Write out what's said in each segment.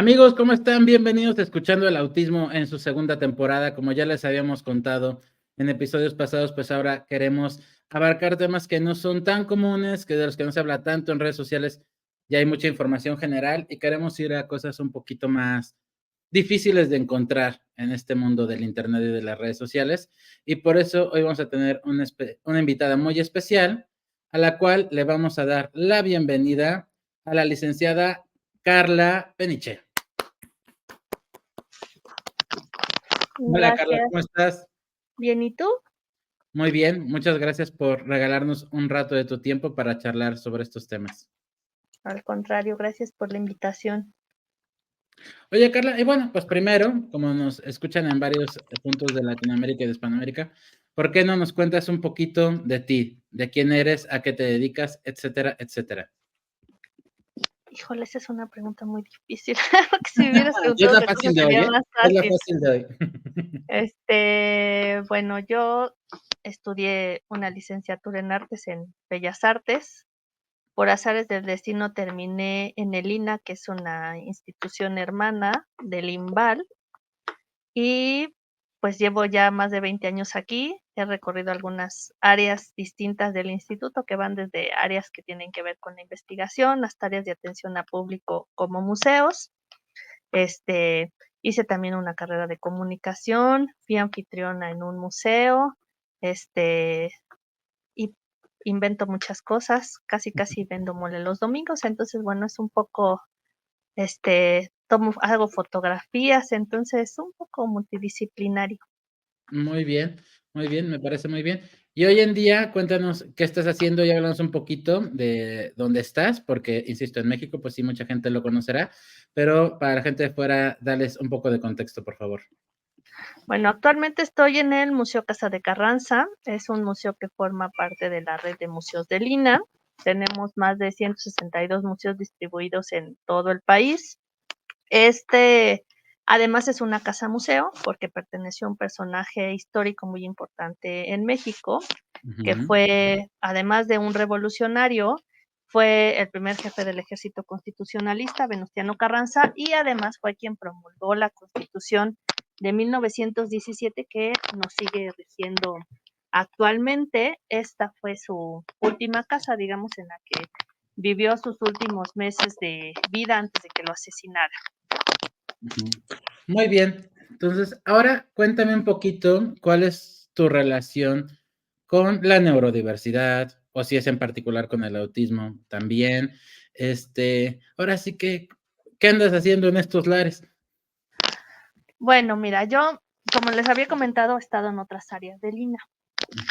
Amigos, ¿cómo están? Bienvenidos a Escuchando el Autismo en su segunda temporada. Como ya les habíamos contado en episodios pasados, pues ahora queremos abarcar temas que no son tan comunes, que de los que no se habla tanto en redes sociales. Ya hay mucha información general y queremos ir a cosas un poquito más difíciles de encontrar en este mundo del internet y de las redes sociales. Y por eso hoy vamos a tener una invitada muy especial, a la cual le vamos a dar la bienvenida a la licenciada Carla Peniche. Hola Carla, Gracias. ¿cómo estás? Bien, ¿y tú? Muy bien, muchas gracias por regalarnos un rato de tu tiempo para charlar sobre estos temas. Al contrario, gracias por la invitación. Oye Carla, y bueno, pues primero, como nos escuchan en varios puntos de Latinoamérica y de Hispanoamérica, ¿por qué no nos cuentas un poquito de ti, de quién eres, a qué te dedicas, etcétera, etcétera? Híjole, esa es una pregunta muy difícil, porque si me hubieras Y es preguntado la otra cosa fácil de hoy, sería ¿eh? más Es la fácil. fácil de hoy. Bueno, yo estudié una licenciatura en artes en Bellas Artes. Por azares del destino terminé en el INA, que es una institución hermana del IMBAL. Y pues llevo ya más de 20 años aquí. He recorrido algunas áreas distintas del instituto, que van desde áreas que tienen que ver con la investigación, hasta áreas de atención a público como museos. Este, Hice también una carrera de comunicación, fui anfitriona en un museo, este, y invento muchas cosas, casi vendo mole los domingos. Entonces, bueno, es un poco, hago fotografías, entonces un poco multidisciplinario. Muy bien, me parece muy bien. Y hoy en día, cuéntanos qué estás haciendo y háblanos un poquito de dónde estás, porque, insisto, en México, pues sí, mucha gente lo conocerá, pero para la gente de fuera, dales un poco de contexto, por favor. Bueno, actualmente estoy en el Museo Casa de Carranza. Es un museo que forma parte de la red de museos de Lina. Tenemos más de 162 museos distribuidos en todo el país. Este, Además, es una casa museo porque perteneció a un personaje histórico muy importante en México, que Ujú. fue, además de un revolucionario, fue el primer jefe del ejército constitucionalista, Venustiano Carranza, y además fue quien promulgó la Constitución de 1917, que nos sigue rigiendo actualmente. Esta fue su última casa, digamos, en la que vivió sus últimos meses de vida antes de que lo asesinara. Ujú. Muy bien. Entonces, ahora cuéntame un poquito cuál es tu relación con la neurodiversidad, o si es en particular con el autismo también. Ahora sí que, ¿qué andas haciendo en estos lares? Bueno, mira, yo, como les había comentado, he estado en otras áreas del INA.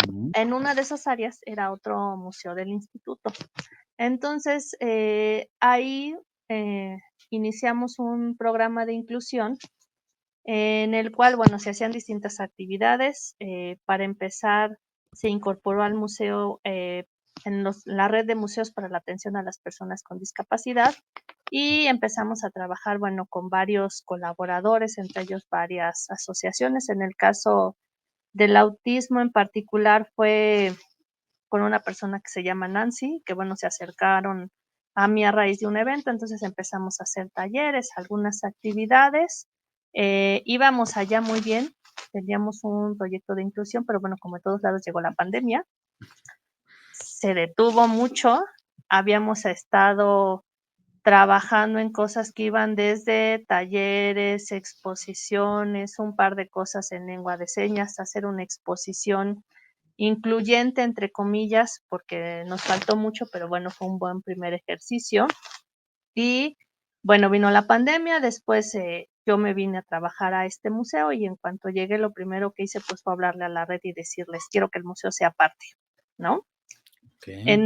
Ujú, En una de esas áreas era otro museo del instituto. Entonces, ahí eh, iniciamos un programa de inclusión en el cual, bueno, se hacían distintas actividades. Para empezar, se incorporó al museo la red de museos para la atención a las personas con discapacidad, y empezamos a trabajar, bueno, con varios colaboradores, entre ellos varias asociaciones. En el caso del autismo en particular fue con una persona que se llama Nancy, que bueno, se acercaron a mí a raíz de un evento. Entonces empezamos a hacer talleres, algunas actividades. Íbamos allá muy bien, teníamos un proyecto de inclusión, pero bueno, como en todos lados llegó la pandemia, se detuvo mucho. Habíamos estado trabajando en cosas que iban desde talleres, exposiciones, un par de cosas en lengua de señas, hacer una exposición incluyente, entre comillas, porque nos faltó mucho, pero bueno, fue un buen primer ejercicio. Y bueno, vino la pandemia. Después yo me vine a trabajar a este museo, y en cuanto llegué, lo primero que hice pues fue hablarle a la red y decirles: quiero que el museo sea parte, ¿no? okey. En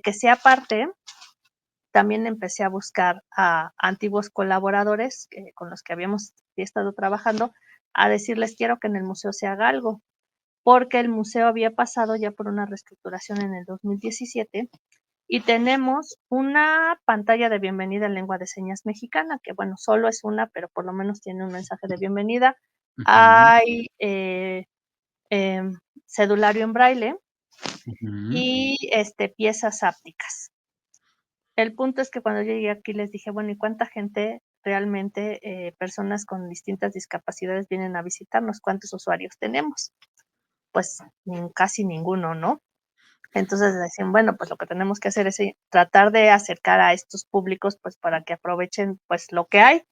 que sea parte, también empecé a buscar a antiguos colaboradores con los que habíamos estado trabajando, a decirles: quiero que en el museo se haga algo, porque el museo había pasado ya por una reestructuración en el 2017, y tenemos una pantalla de bienvenida en lengua de señas mexicana, que bueno, solo es una, pero por lo menos tiene un mensaje de bienvenida. Ujú, Hay cedulario en braille ujú. y piezas ápticas. El punto es que cuando yo llegué aquí les dije: bueno, ¿y cuánta gente realmente personas con distintas discapacidades vienen a visitarnos. ¿Cuántos usuarios tenemos? Pues casi ninguno, ¿no? Entonces decían, bueno, pues lo que tenemos que hacer es tratar de acercar a estos públicos, pues para que aprovechen pues lo que hay.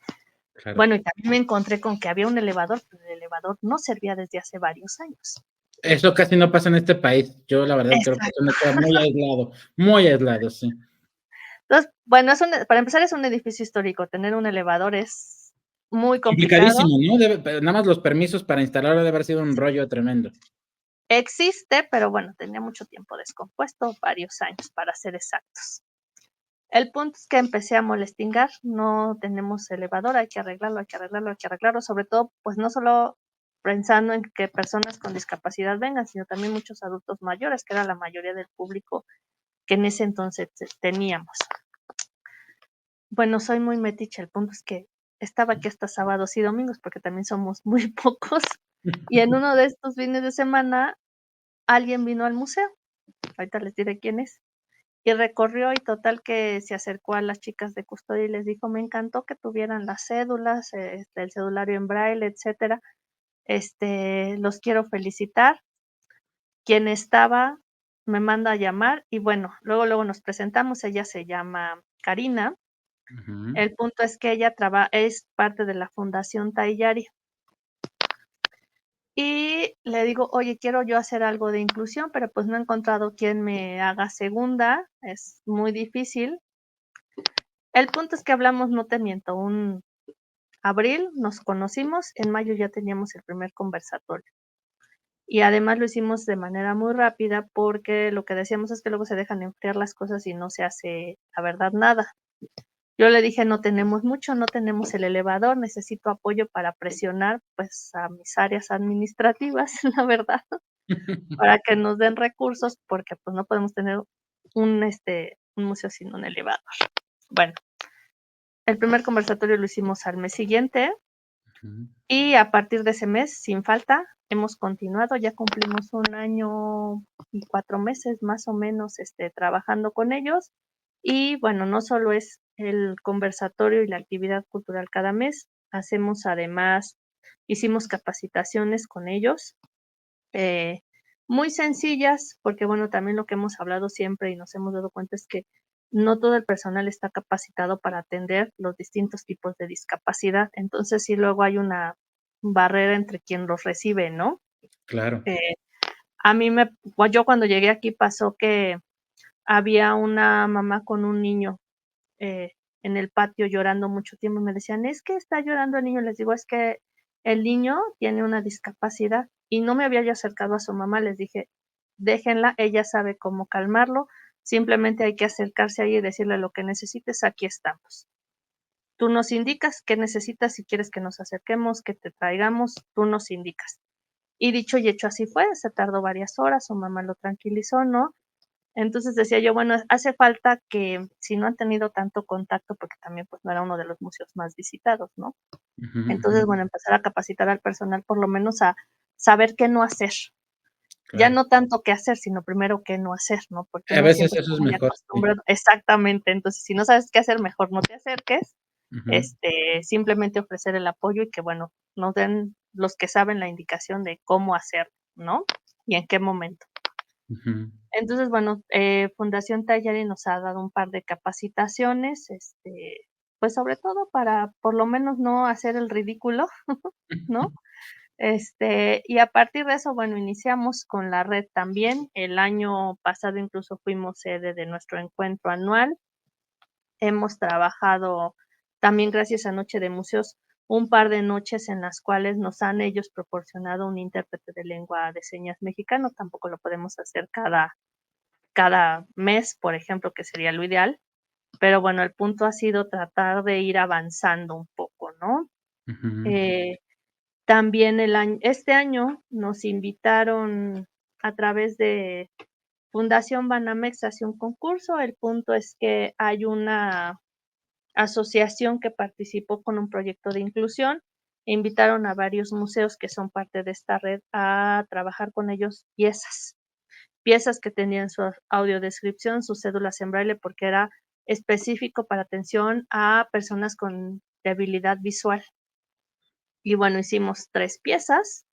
Claro. Bueno, y también me encontré con que había un elevador, pero el elevador no servía desde hace varios años. Eso casi no pasa en este país. Yo la verdad creo que es Exacto. un estado muy aislado, sí. Entonces, bueno, para empezar es un edificio histórico, tener un elevador es muy complicado. Complicadísimo, ¿no? Nada más los permisos para instalarlo debe haber sido un rollo tremendo. Existe, pero bueno, tenía mucho tiempo descompuesto, varios años para ser exactos. El punto es que empecé a molestingar, no tenemos elevador, hay que arreglarlo, hay que arreglarlo, hay que arreglarlo, sobre todo, pues no solo pensando en que personas con discapacidad vengan, sino también muchos adultos mayores, que era la mayoría del público que en ese entonces teníamos. Bueno, soy muy metiche, el punto es que estaba aquí hasta sábados y domingos, porque también somos muy pocos, y en uno de estos fines de semana alguien vino al museo, ahorita les diré quién es, y recorrió y total que se acercó a las chicas de custodia y les dijo: "Me encantó que tuvieran las cédulas, el cedulario en braille, etcétera, los quiero felicitar". Quien estaba me manda a llamar y bueno, luego nos presentamos, ella se llama Karina. Ujú. El punto es que ella es parte de la Fundación Taiyari. Y le digo: "Oye, quiero yo hacer algo de inclusión, pero, pues, no he encontrado quien me haga segunda, es muy difícil". El punto es que hablamos, no te miento, un abril nos conocimos, en mayo ya teníamos el primer conversatorio. Y además lo hicimos de manera muy rápida, porque lo que decíamos es que luego se dejan enfriar las cosas y no se hace, la verdad, nada. Yo le dije: "No tenemos mucho, no tenemos el elevador, necesito apoyo para presionar, pues, a mis áreas administrativas, la verdad, para que nos den recursos, porque, pues, no podemos tener un museo sin un elevador". Bueno, el primer conversatorio lo hicimos al mes siguiente Ujú. y a partir de ese mes, sin falta, hemos continuado, ya cumplimos 1 año y 4 meses, más o menos, trabajando con ellos. Y bueno, no solo es el conversatorio y la actividad cultural cada mes, hacemos además hicimos capacitaciones con ellos, eh, muy sencillas, porque bueno, también lo que hemos hablado siempre y nos hemos dado cuenta es que no todo el personal está capacitado para atender los distintos tipos de discapacidad. Entonces, sí, luego hay una barrera entre quien los recibe, ¿no? Claro. Eh, a mí yo cuando llegué aquí pasó que había una mamá con un niño eh, en el patio llorando mucho tiempo. Me decían: "Es que está llorando el niño". Les digo: "Es que el niño tiene una discapacidad", y no me había yo acercado a su mamá. Les dije: "Déjenla, ella sabe cómo calmarlo, simplemente hay que acercarse ahí y decirle lo que necesites, aquí estamos. Tú nos indicas qué necesitas, si quieres que nos acerquemos, que te traigamos, tú nos indicas". Y dicho y hecho, así fue, se tardó varias horas, su mamá lo tranquilizó, ¿no? Entonces decía yo, bueno, hace falta que si no han tenido tanto contacto, porque también, pues, no era uno de los museos más visitados, ¿no? Ujú, Entonces, ujú. bueno, empezar a capacitar al personal, por lo menos a saber qué no hacer. Ya Claro. no tanto qué hacer, sino primero qué no hacer, ¿no? Porque A uno veces siempre eso está es muy mejor, sí. acostumbrado exactamente. Entonces, si no sabes qué hacer, mejor no te acerques, Ujú, simplemente ofrecer el apoyo y que, bueno, nos den los que saben la indicación de cómo hacerlo, ¿no? Y en qué momento. ujú. Entonces, bueno, Fundación Tayari nos ha dado un par de capacitaciones, pues, sobre todo para, por lo menos, no hacer el ridículo, ¿no? Y a partir de eso, bueno, iniciamos con la red también. El año pasado incluso fuimos sede de nuestro encuentro anual. Hemos trabajado también gracias a Noche de Museos, un par de noches en las cuales nos han ellos proporcionado un intérprete de lengua de señas mexicano. Tampoco lo podemos hacer cada mes, por ejemplo, que sería lo ideal. Pero bueno, el punto ha sido tratar de ir avanzando un poco, ¿no? Ujú. Eh, También este año nos invitaron a través de Fundación Banamex hacia un concurso. El punto es que hay una asociación que participó con un proyecto de inclusión e invitaron a varios museos que son parte de esta red a trabajar con ellos piezas que tenían su audiodescripción, sus cédulas en braille, porque era específico para atención a personas con habilidad visual. Y bueno, hicimos 3 piezas,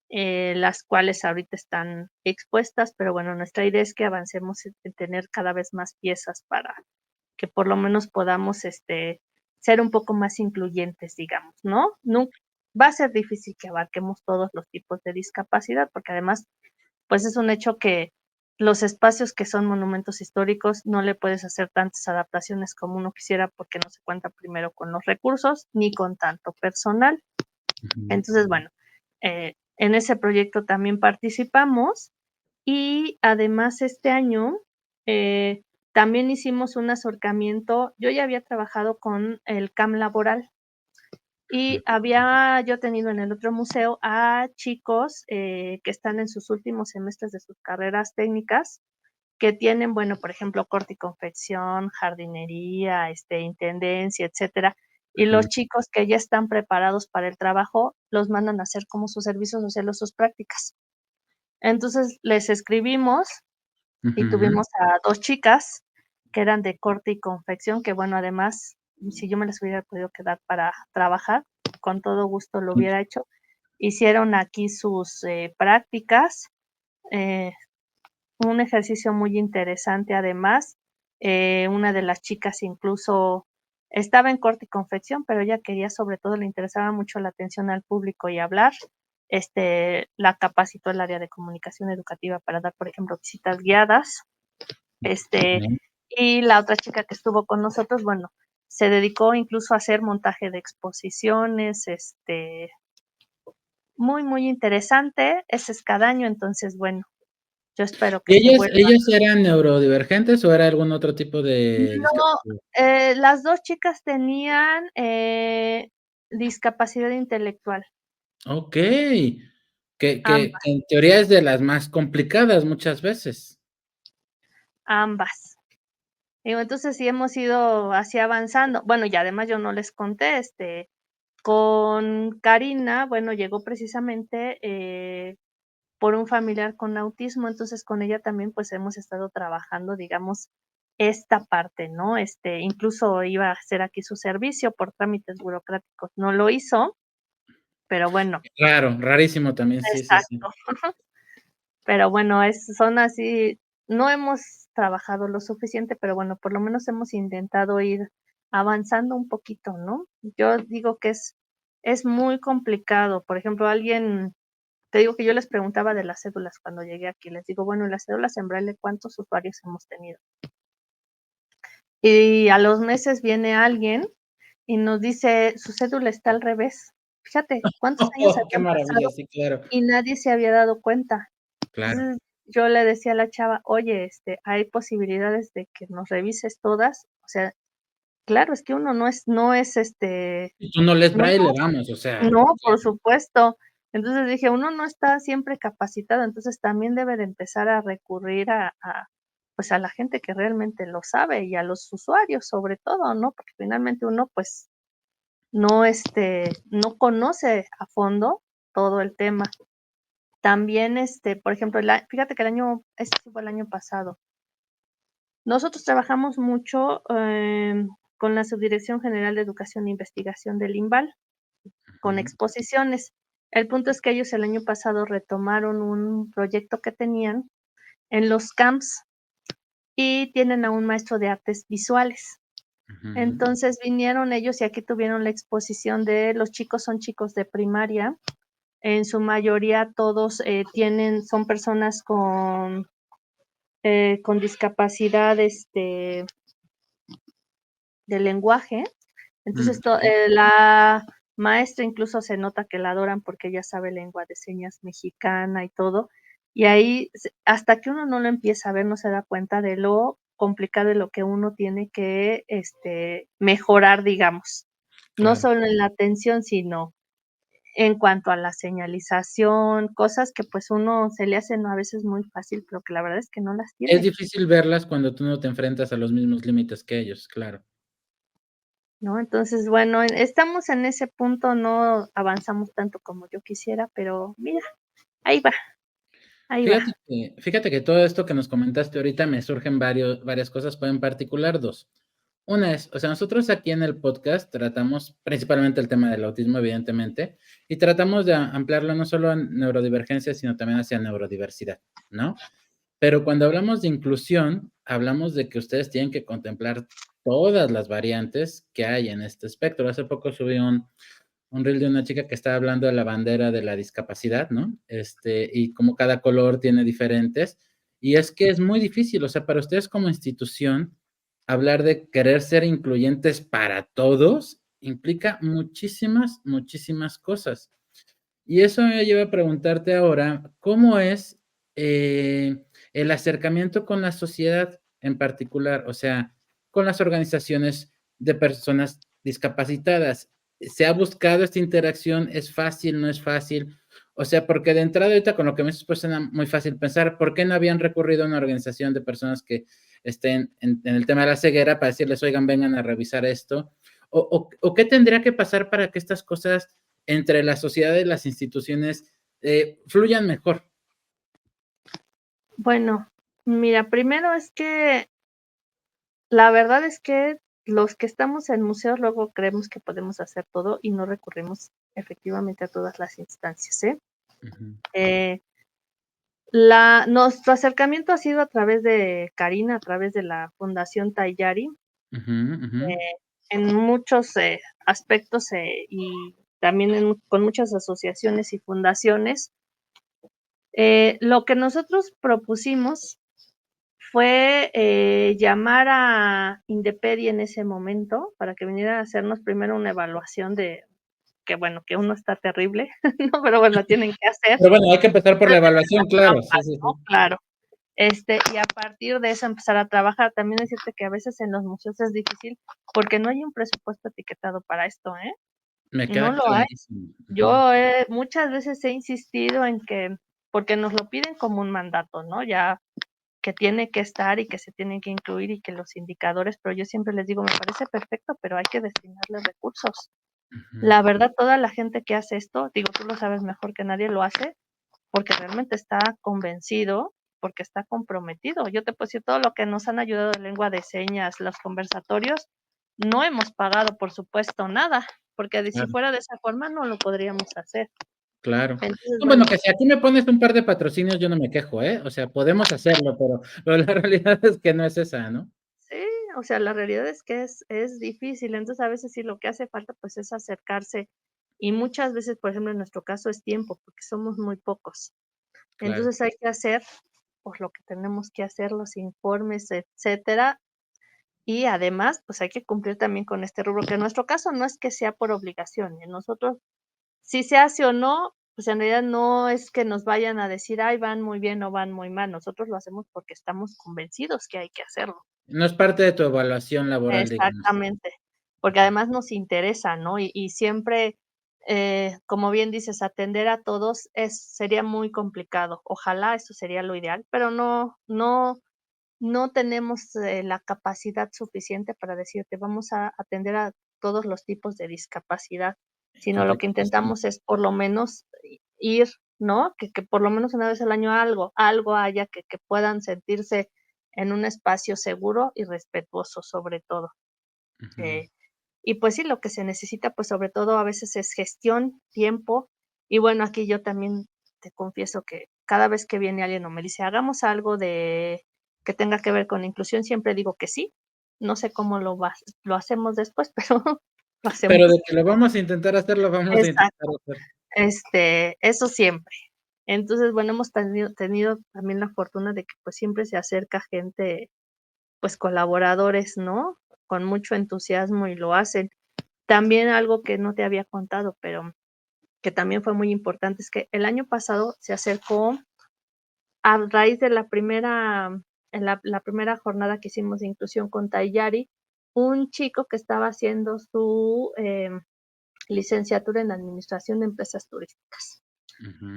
las cuales ahorita están expuestas, pero bueno, nuestra idea es que avancemos en tener cada vez más piezas para que por lo menos podamos, ser un poco más incluyentes, digamos, ¿no? Va a ser difícil que abarquemos todos los tipos de discapacidad, porque además, pues, es un hecho que los espacios que son monumentos históricos no le puedes hacer tantas adaptaciones como uno quisiera, porque no se cuenta primero con los recursos ni con tanto personal. Ujú. Entonces, bueno, en ese proyecto también participamos y además este año, también hicimos un acercamiento. Yo ya había trabajado con el CAM laboral y había yo tenido en el otro museo a chicos, que están en sus últimos semestres de sus carreras técnicas, que tienen, bueno, por ejemplo, corte y confección, jardinería, intendencia, etcétera. Y los Ujú. chicos que ya están preparados para el trabajo, los mandan a hacer como su servicio social o sus prácticas. Entonces, les escribimos y Ujú. tuvimos a 2 chicas que eran de corte y confección, que bueno, además, si yo me las hubiera podido quedar para trabajar, con todo gusto lo hubiera hecho. Hicieron aquí sus, prácticas, eh, un ejercicio muy interesante además. Una de las chicas incluso estaba en corte y confección, pero ella quería, sobre todo, le interesaba mucho la atención al público y hablar. La capacitó el área de comunicación educativa para dar, por ejemplo, visitas guiadas. Este, Bien. y la otra chica que estuvo con nosotros, bueno, se dedicó incluso a hacer montaje de exposiciones, muy, muy interesante. Ese es cada año, entonces, bueno, yo espero que ¿Y se ellas vuelva. ellas eran neurodivergentes o era algún otro tipo de No, discapacidad? las 2 chicas tenían, discapacidad intelectual, Okey, que ambas, en teoría es de las más complicadas muchas veces. ambas. Digo, entonces sí hemos ido así avanzando. Bueno, y además yo no les conté, con Karina, bueno, llegó precisamente, por un familiar con autismo, entonces con ella también, pues, hemos estado trabajando, digamos, esta parte, ¿no? Incluso iba a hacer aquí su servicio, por trámites burocráticos no lo hizo, pero bueno, Raro, rarísimo también, sí, sí, sí. exacto. Pero bueno, son así, no hemos trabajado lo suficiente, pero bueno, por lo menos hemos intentado ir avanzando un poquito, ¿no? Yo digo que es muy complicado. Por ejemplo, alguien te digo que yo les preguntaba de las cédulas cuando llegué aquí, les digo: "Bueno, en las cédulas en braille, ¿cuántos usuarios hemos tenido?". Y a los meses viene alguien y nos dice: "Su cédula está al revés". Fíjate cuántos años Oh, qué habían maravilla, pasado sí, claro, y nadie se había dado cuenta. claro. Entonces, yo le decía a la chava: "Oye, ¿hay posibilidades de que nos revises todas?". O sea, claro, es que uno no es, Y tú no lees no, braille, vamos, o sea, no, por supuesto. Entonces dije: "Uno no está siempre capacitado, entonces también debe de empezar a recurrir pues, a la gente que realmente lo sabe y a los usuarios, sobre todo", ¿no? Porque finalmente uno, pues, no conoce a fondo todo el tema. También, por ejemplo, fíjate que sí fue el año pasado. Nosotros trabajamos mucho, con la Subdirección General de Educación e Investigación del INVAL, con ujú, exposiciones. El punto es que ellos el año pasado retomaron un proyecto que tenían en los camps y tienen a un maestro de artes visuales. ujú. Entonces vinieron ellos y aquí tuvieron la exposición de los chicos, son chicos de primaria. En su mayoría todos, son personas con discapacidad, de lenguaje. Entonces, Okey. la maestra incluso se nota que la adoran porque ella sabe lengua de señas mexicana y todo. Y ahí, hasta que uno no lo empieza a ver, no se da cuenta de lo complicado de lo que uno tiene que, mejorar, digamos. No Claro. solo en la atención, sino en cuanto a la señalización, cosas que, pues, uno se le hacen a veces muy fácil, pero que la verdad es que no las Es tiene. difícil verlas cuando tú no te enfrentas a los mismos límites que ellos, claro. ¿No? Entonces, bueno, estamos en ese punto, no avanzamos tanto como yo quisiera, pero mira, ahí va, ahí va. Fíjate que todo esto que nos comentaste ahorita me surgen varias cosas, pero en particular 2. Una es, o sea, nosotros aquí en el podcast tratamos principalmente el tema del autismo, evidentemente, y tratamos de ampliarlo no solo a neurodivergencia, sino también hacia neurodiversidad, ¿no? Pero cuando hablamos de inclusión, hablamos de que ustedes tienen que contemplar todas las variantes que hay en este espectro. Hace poco subí un reel de una chica que estaba hablando de la bandera de la discapacidad, ¿no? Y como cada color tiene diferentes. Y es que es muy difícil, o sea, para ustedes como institución, hablar de querer ser incluyentes para todos implica muchísimas, muchísimas cosas. Y eso me lleva a preguntarte ahora, ¿cómo es el acercamiento con la sociedad en particular? O sea, con las organizaciones de personas discapacitadas. ¿Se ha buscado esta interacción? ¿Es fácil? ¿No es fácil? O sea, porque de entrada ahorita con lo que me dices, pues suena muy fácil pensar, ¿por qué no habían recurrido a una organización de personas que estén en el tema de la ceguera para decirles, oigan, vengan a revisar esto? ¿O qué tendría que pasar para que estas cosas entre la sociedad y las instituciones fluyan mejor? Bueno, mira, primero es que la verdad es que los que estamos en museos luego creemos que podemos hacer todo y no recurrimos efectivamente a todas las instancias, ¿eh? Ujú, Eh, nuestro acercamiento ha sido a través de Karina, a través de la Fundación Tayari, ujú, ujú, en muchos, aspectos, y también con muchas asociaciones y fundaciones. Lo que nosotros propusimos fue, llamar a Indepedi en ese momento para que viniera a hacernos primero una evaluación de que, bueno, que uno está terrible, ¿no? Pero bueno, tienen que hacer pero bueno, hay que empezar por la la evaluación, claro, trampa, sí, sí, ¿no? sí. Claro. Y a partir de eso empezar a trabajar. También decirte que a veces en los museos es difícil porque no hay un presupuesto etiquetado para esto, ¿eh? Me No queda lo hay. clarísimo. Ujú, Yo, muchas veces he insistido en que porque nos lo piden como un mandato, ¿no? Ya que tiene que estar y que se tiene que incluir y que los indicadores, pero yo siempre les digo, me parece perfecto, pero hay que destinarle recursos. ujú, La verdad, toda la gente que hace esto, digo, tú lo sabes mejor que nadie, lo hace porque realmente está convencido, porque está comprometido. Yo te puedo decir todo lo que nos han ayudado en lengua de señas, los conversatorios, no hemos pagado, por supuesto, nada, porque si claro, fuera de esa forma no lo podríamos hacer. claro. Entonces, No, bueno, bueno, que si aquí me pones un par de patrocinios, yo no me quejo, ¿eh? O sea, podemos hacerlo, pero la realidad es que no es esa, ¿no? sí, o sea, la realidad es que es difícil. Entonces, a veces sí lo que hace falta, pues, es acercarse, y muchas veces, por ejemplo, en nuestro caso es tiempo, porque somos muy pocos. Claro, Entonces, hay que hacer, pues, lo que tenemos que hacer, los informes, etcétera. Y además, pues, hay que cumplir también con este rubro, que en nuestro caso no es que sea por obligación, nosotros, si se hace o no, pues, en realidad no es que nos vayan a decir: "Ay, van muy bien o van muy mal", nosotros lo hacemos porque estamos convencidos que hay que hacerlo. no es parte de tu evaluación laboral, digamos. Exactamente, porque además nos interesa, ¿no? Y siempre, como bien dices, atender a todos sería muy complicado. Ojalá eso sería lo ideal, pero no tenemos, la capacidad suficiente para decirte: "Vamos a atender a todos los tipos de discapacidad", sino lo que Complicadísimo. intentamos es por lo menos ir, ¿no? Que por lo menos una vez al año algo haya que puedan sentirse en un espacio seguro y respetuoso, sobre todo. Ujú. Eh, y pues sí, lo que se necesita, pues, sobre todo a veces es gestión, tiempo. Y bueno, aquí yo también te confieso que cada vez que viene alguien o me dice: "Hagamos algo de que tenga que ver con inclusión", siempre digo que sí. No sé cómo lo hacemos después, pero lo hacemos. Pero de que lo vamos a intentar hacer, lo vamos a intentar Exacto, hacer. eso siempre. Entonces, bueno, hemos tenido también la fortuna de que, pues, siempre se acerca gente, pues, colaboradores, ¿no? Con mucho entusiasmo y lo hacen. También algo que no te había contado, pero que también fue muy importante, es que el año pasado se acercó a raíz de la primera jornada que hicimos de inclusión con Taiyari, un chico que estaba haciendo su, licenciatura en administración de empresas turísticas.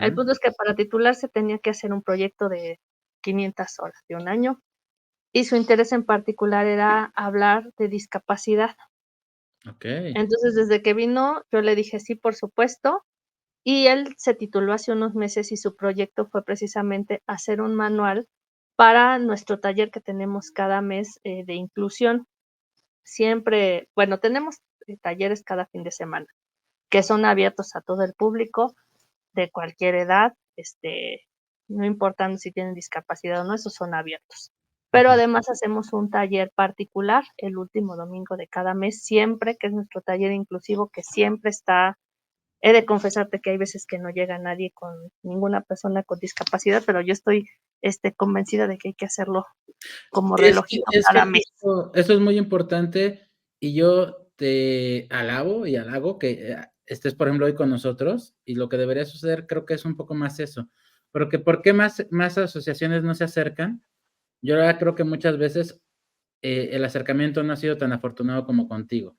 El Ujú. punto es que para titularse tenía que hacer un proyecto de 500 horas, de un año, y su interés en particular era hablar de discapacidad. Okey. Entonces, desde que vino, yo le dije: "Sí, por supuesto". Y él se tituló hace unos meses y su proyecto fue precisamente hacer un manual para nuestro taller que tenemos cada mes, de inclusión. siempre, bueno, tenemos talleres cada fin de semana, que son abiertos a todo el público de cualquier edad, no importando si tienen discapacidad o no, esos son abiertos. Pero Ujú. además hacemos un taller particular el último domingo de cada mes, siempre, que es nuestro taller inclusivo, que siempre está. He de confesarte que hay veces que no llega nadie con ninguna persona con discapacidad, pero yo estoy, convencida de que hay que hacerlo como relojito Es que cada mes. eso es muy importante y yo te alabo y halago que estés, por ejemplo, hoy con nosotros y lo que debería suceder creo que es un poco más eso. Porque ¿por qué más asociaciones no se acercan? Yo ahora creo que muchas veces el acercamiento no ha sido tan afortunado como contigo.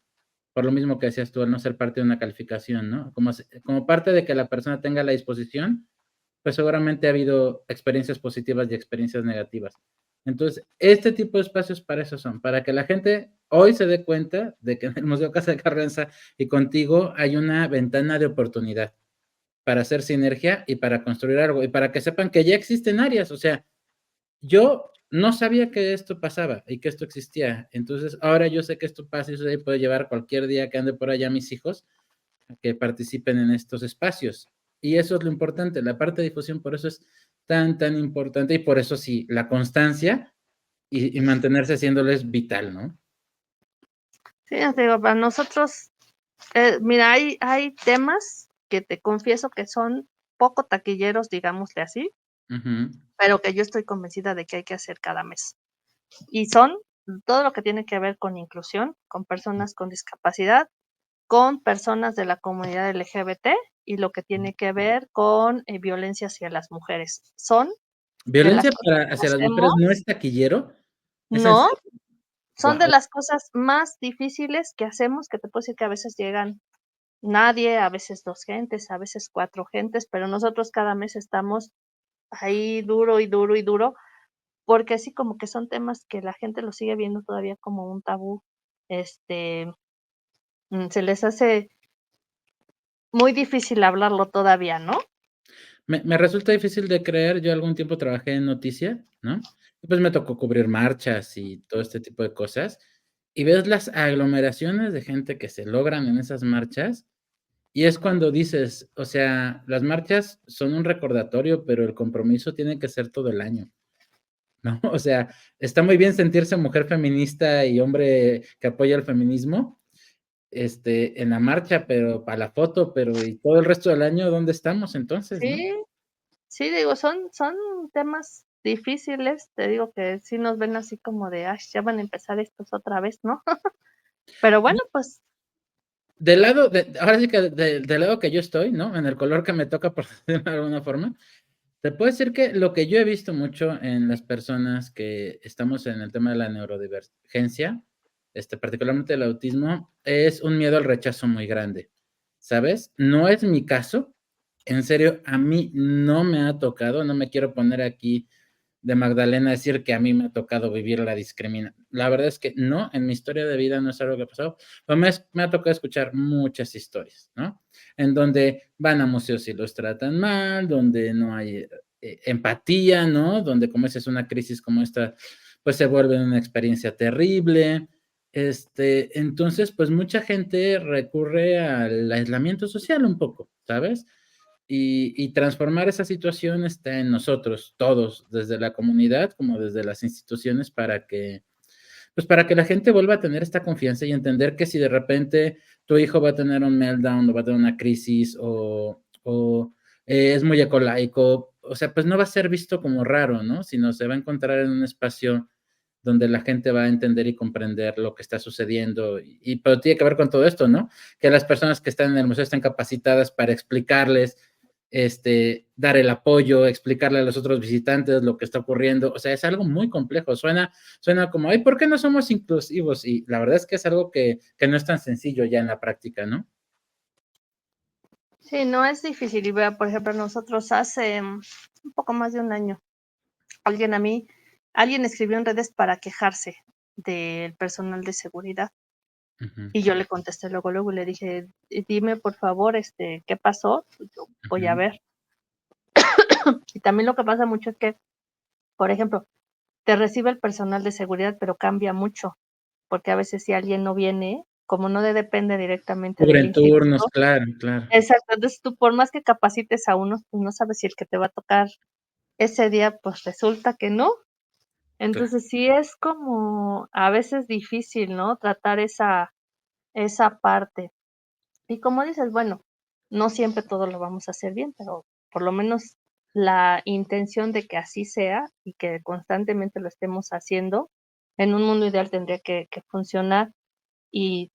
Por lo mismo que decías tú, al no ser parte de una calificación, ¿no? Como parte de que la persona tenga la disposición, pues seguramente ha habido experiencias positivas y experiencias negativas. Entonces, este tipo de espacios para eso son, para que la gente hoy se dé cuenta de que en el Museo Casa de Carranza y contigo hay una ventana de oportunidad para hacer sinergia y para construir algo y para que sepan que ya existen áreas. O sea, yo no sabía que esto pasaba y que esto existía. Entonces, ahora yo sé que esto pasa y eso puedo llevar cualquier día que ande por allá a mis hijos a que participen en estos espacios. Y eso es lo importante, la parte de difusión, por eso es tan importante y por eso sí, la constancia y mantenerse haciéndolo es vital, ¿no? Sí, ya te digo, para nosotros, mira, hay temas que te confieso que son poco taquilleros, digámosle así, Ujú. pero que yo estoy convencida de que hay que hacer cada mes. Y son todo lo que tiene que ver con inclusión, con personas con discapacidad, con personas de la comunidad LGBT y lo que tiene que ver con, violencia hacia las mujeres. Son de las Violencia cosas para que hacia las mujeres hacemos. no es taquillero, ¿es en No, serio? son de Guau. las cosas más difíciles que hacemos, que te puedo decir que a veces llegan nadie, a veces 2 gentes, a veces 4 gentes, pero nosotros cada mes estamos ahí duro, y duro, y duro, porque así como que son temas que la gente lo sigue viendo todavía como un tabú, este, se les hace muy difícil hablarlo todavía, ¿no? Me resulta difícil de creer, yo algún tiempo trabajé en noticias, ¿no? Y pues me tocó cubrir marchas y todo este tipo de cosas, y ves las aglomeraciones de gente que se logran en esas marchas. Y es cuando dices, o sea, las marchas son un recordatorio, pero el compromiso tiene que ser todo el año, ¿no? O sea, está muy bien sentirse mujer feminista y hombre que apoya el feminismo, en la marcha, pero para la foto, pero y todo el resto del año, ¿dónde estamos entonces, no? Sí, sí, digo, son temas difíciles, te digo que sí nos ven así como de: "Ay, ya van a empezar estos otra vez", ¿no? Pero bueno, Yo pues del lado de ahora sí que del lado que yo estoy, ¿no? En el color que me toca, por decirlo de alguna forma, te puedo decir que lo que yo he visto mucho en las personas que estamos en el tema de la neurodivergencia, particularmente el autismo, es un miedo al rechazo muy grande, ¿sabes? No es mi caso, en serio, a mí no me ha tocado, no me quiero poner aquí de Magdalena decir que a mí me ha tocado vivir la discriminación. La verdad es que no, en mi historia de vida no es algo que ha pasado, pero me ha tocado escuchar muchas historias, ¿no? En donde van a museos y los tratan mal, donde no hay empatía, ¿no? Donde como esa es una crisis como esta, pues se vuelve una experiencia terrible. Entonces, pues mucha gente recurre al aislamiento social un poco, ¿sabes? Y transformar esa situación está en nosotros, todos, desde la comunidad como desde las instituciones, pues para que la gente vuelva a tener esta confianza y entender que si de repente tu hijo va a tener un meltdown o va a tener una crisis o es muy ecolaico, o sea, pues no va a ser visto como raro, ¿no? Sino se va a encontrar en un espacio donde la gente va a entender y comprender lo que está sucediendo. Pero tiene que ver con todo esto, ¿no? Que las personas que están en el museo estén capacitadas para explicarles, dar el apoyo, explicarle a los otros visitantes lo que está ocurriendo. O sea, es algo muy complejo. Suena como, ay, ¿por qué no somos inclusivos? Y la verdad es que es algo que no es tan sencillo ya en la práctica, ¿no? sí, no es difícil. Y vea, por ejemplo, nosotros hace, un poco más de un año, alguien a mí alguien escribió en redes para quejarse del personal de seguridad, Ujú, y yo le contesté luego, luego, y le dije: Dime, por favor, ¿qué pasó? Yo voy a ujú, ver". Y también lo que pasa mucho es que, por ejemplo, te recibe el personal de seguridad, pero cambia mucho. porque a veces si alguien no viene, como no depende directamente del Cubren turnos, instituto. claro, claro. Exacto, entonces tú por más que capacites a uno, pues no sabes si el que te va a tocar ese día, pues resulta que no. Claro, Entonces sí es como a veces difícil, ¿no? Tratar esa parte. Y como dices, bueno, no siempre todo lo vamos a hacer bien, pero por lo menos la intención de que así sea y que constantemente lo estemos haciendo, en un mundo ideal tendría que funcionar y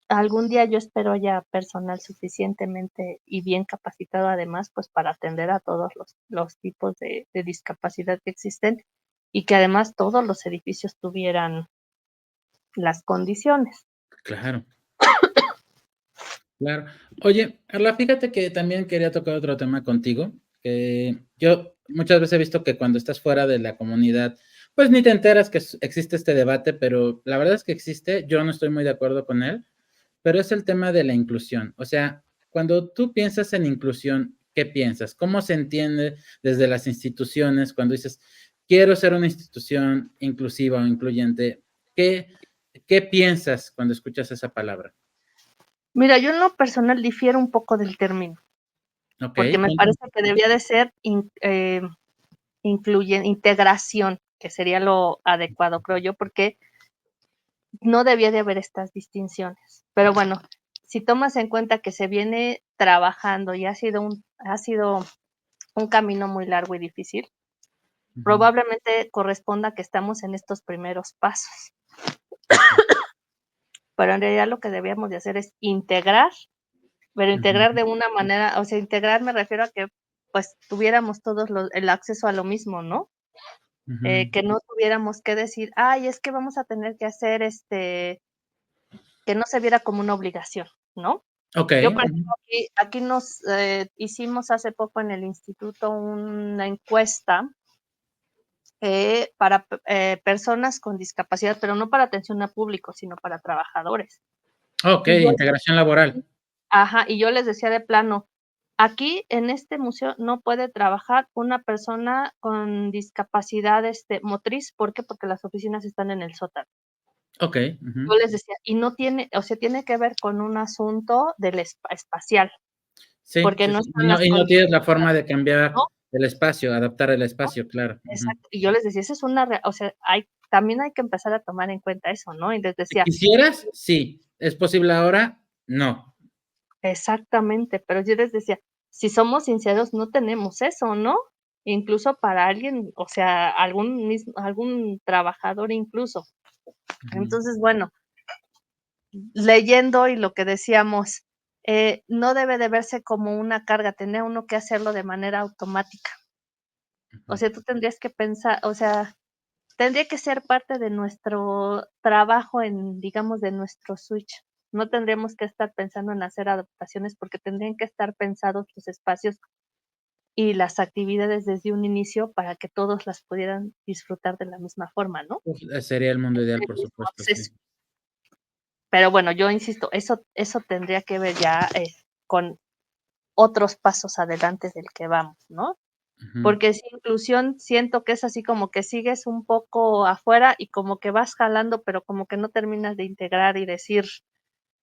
algún día yo espero haya personal suficientemente y bien capacitado además, pues para atender a todos los tipos de discapacidad que existen y que además todos los edificios tuvieran las condiciones. claro, claro. Oye, Carla, fíjate que también quería tocar otro tema contigo, que yo muchas veces he visto que cuando estás fuera de la comunidad, pues ni te enteras que existe este debate, pero la verdad es que existe, yo no estoy muy de acuerdo con él, pero es el tema de la inclusión. O sea, cuando tú piensas en inclusión, ¿qué piensas? ¿Cómo se entiende desde las instituciones cuando dices, quiero ser una institución inclusiva o incluyente? ¿Qué, qué piensas cuando escuchas esa palabra? Mira, yo en lo personal difiero un poco del término, Ok, porque me cuéntame. parece que debía de ser integración, que sería lo adecuado, creo yo, porque no debía de haber estas distinciones. Pero bueno, si tomas en cuenta que se viene trabajando y ha sido un camino muy largo y difícil, Ujú, probablemente corresponda que estamos en estos primeros pasos. Pero en realidad lo que debíamos de hacer es integrar, pero integrar ujú, de una manera, o sea, integrar me refiero a que pues tuviéramos todos el acceso a lo mismo, ¿no? ujú. Que no tuviéramos que decir, ay, es que vamos a tener que hacer que no se viera como una obligación, ¿no? Ok, Yo, por ujú, ejemplo, aquí nos hicimos hace poco en el instituto una encuesta para personas con discapacidad, pero no para atención a público, sino para trabajadores. ok, Y yo integración laboral. ajá, y yo les decía de plano, aquí en este museo no puede trabajar una persona con discapacidad, motriz, ¿por qué? Porque las oficinas están en el sótano. Ok, ujú. Yo les decía, y no tiene, o sea, tiene que ver con un asunto del espacial, Sí, porque sí, no sí. están las Y no tienes condiciones, la forma de ¿no? cambiar el espacio, adaptar el ¿No? espacio, claro. Ujú. Exacto. Y yo les decía, esa es o sea, también hay que empezar a tomar en cuenta eso, ¿no? Y les decía, ¿Quisieras? Sí. ¿Es posible ahora? No. exactamente, pero yo les decía, si somos sinceros, no tenemos eso, ¿no? Incluso para alguien, o sea, algún trabajador incluso. Ujú, Entonces, bueno, leyendo y lo que decíamos, no debe de verse como una carga, tener uno que hacerlo de manera automática. O ujú. sea, tú tendrías que pensar, o sea, tendría que ser parte de nuestro trabajo digamos, de nuestro switch. No tendríamos que estar pensando en hacer adaptaciones porque tendrían que estar pensados los espacios y las actividades desde un inicio para que todos las pudieran disfrutar de la misma forma, ¿no? Uf, sería el mundo ideal, El por mismo supuesto, sí. acceso. Pero bueno, yo insisto, eso tendría que ver ya, con otros pasos adelante del que vamos, ¿no? Ujú, Porque si inclusión siento que es así como que sigues un poco afuera y como que vas jalando, pero como que no terminas de integrar y decir,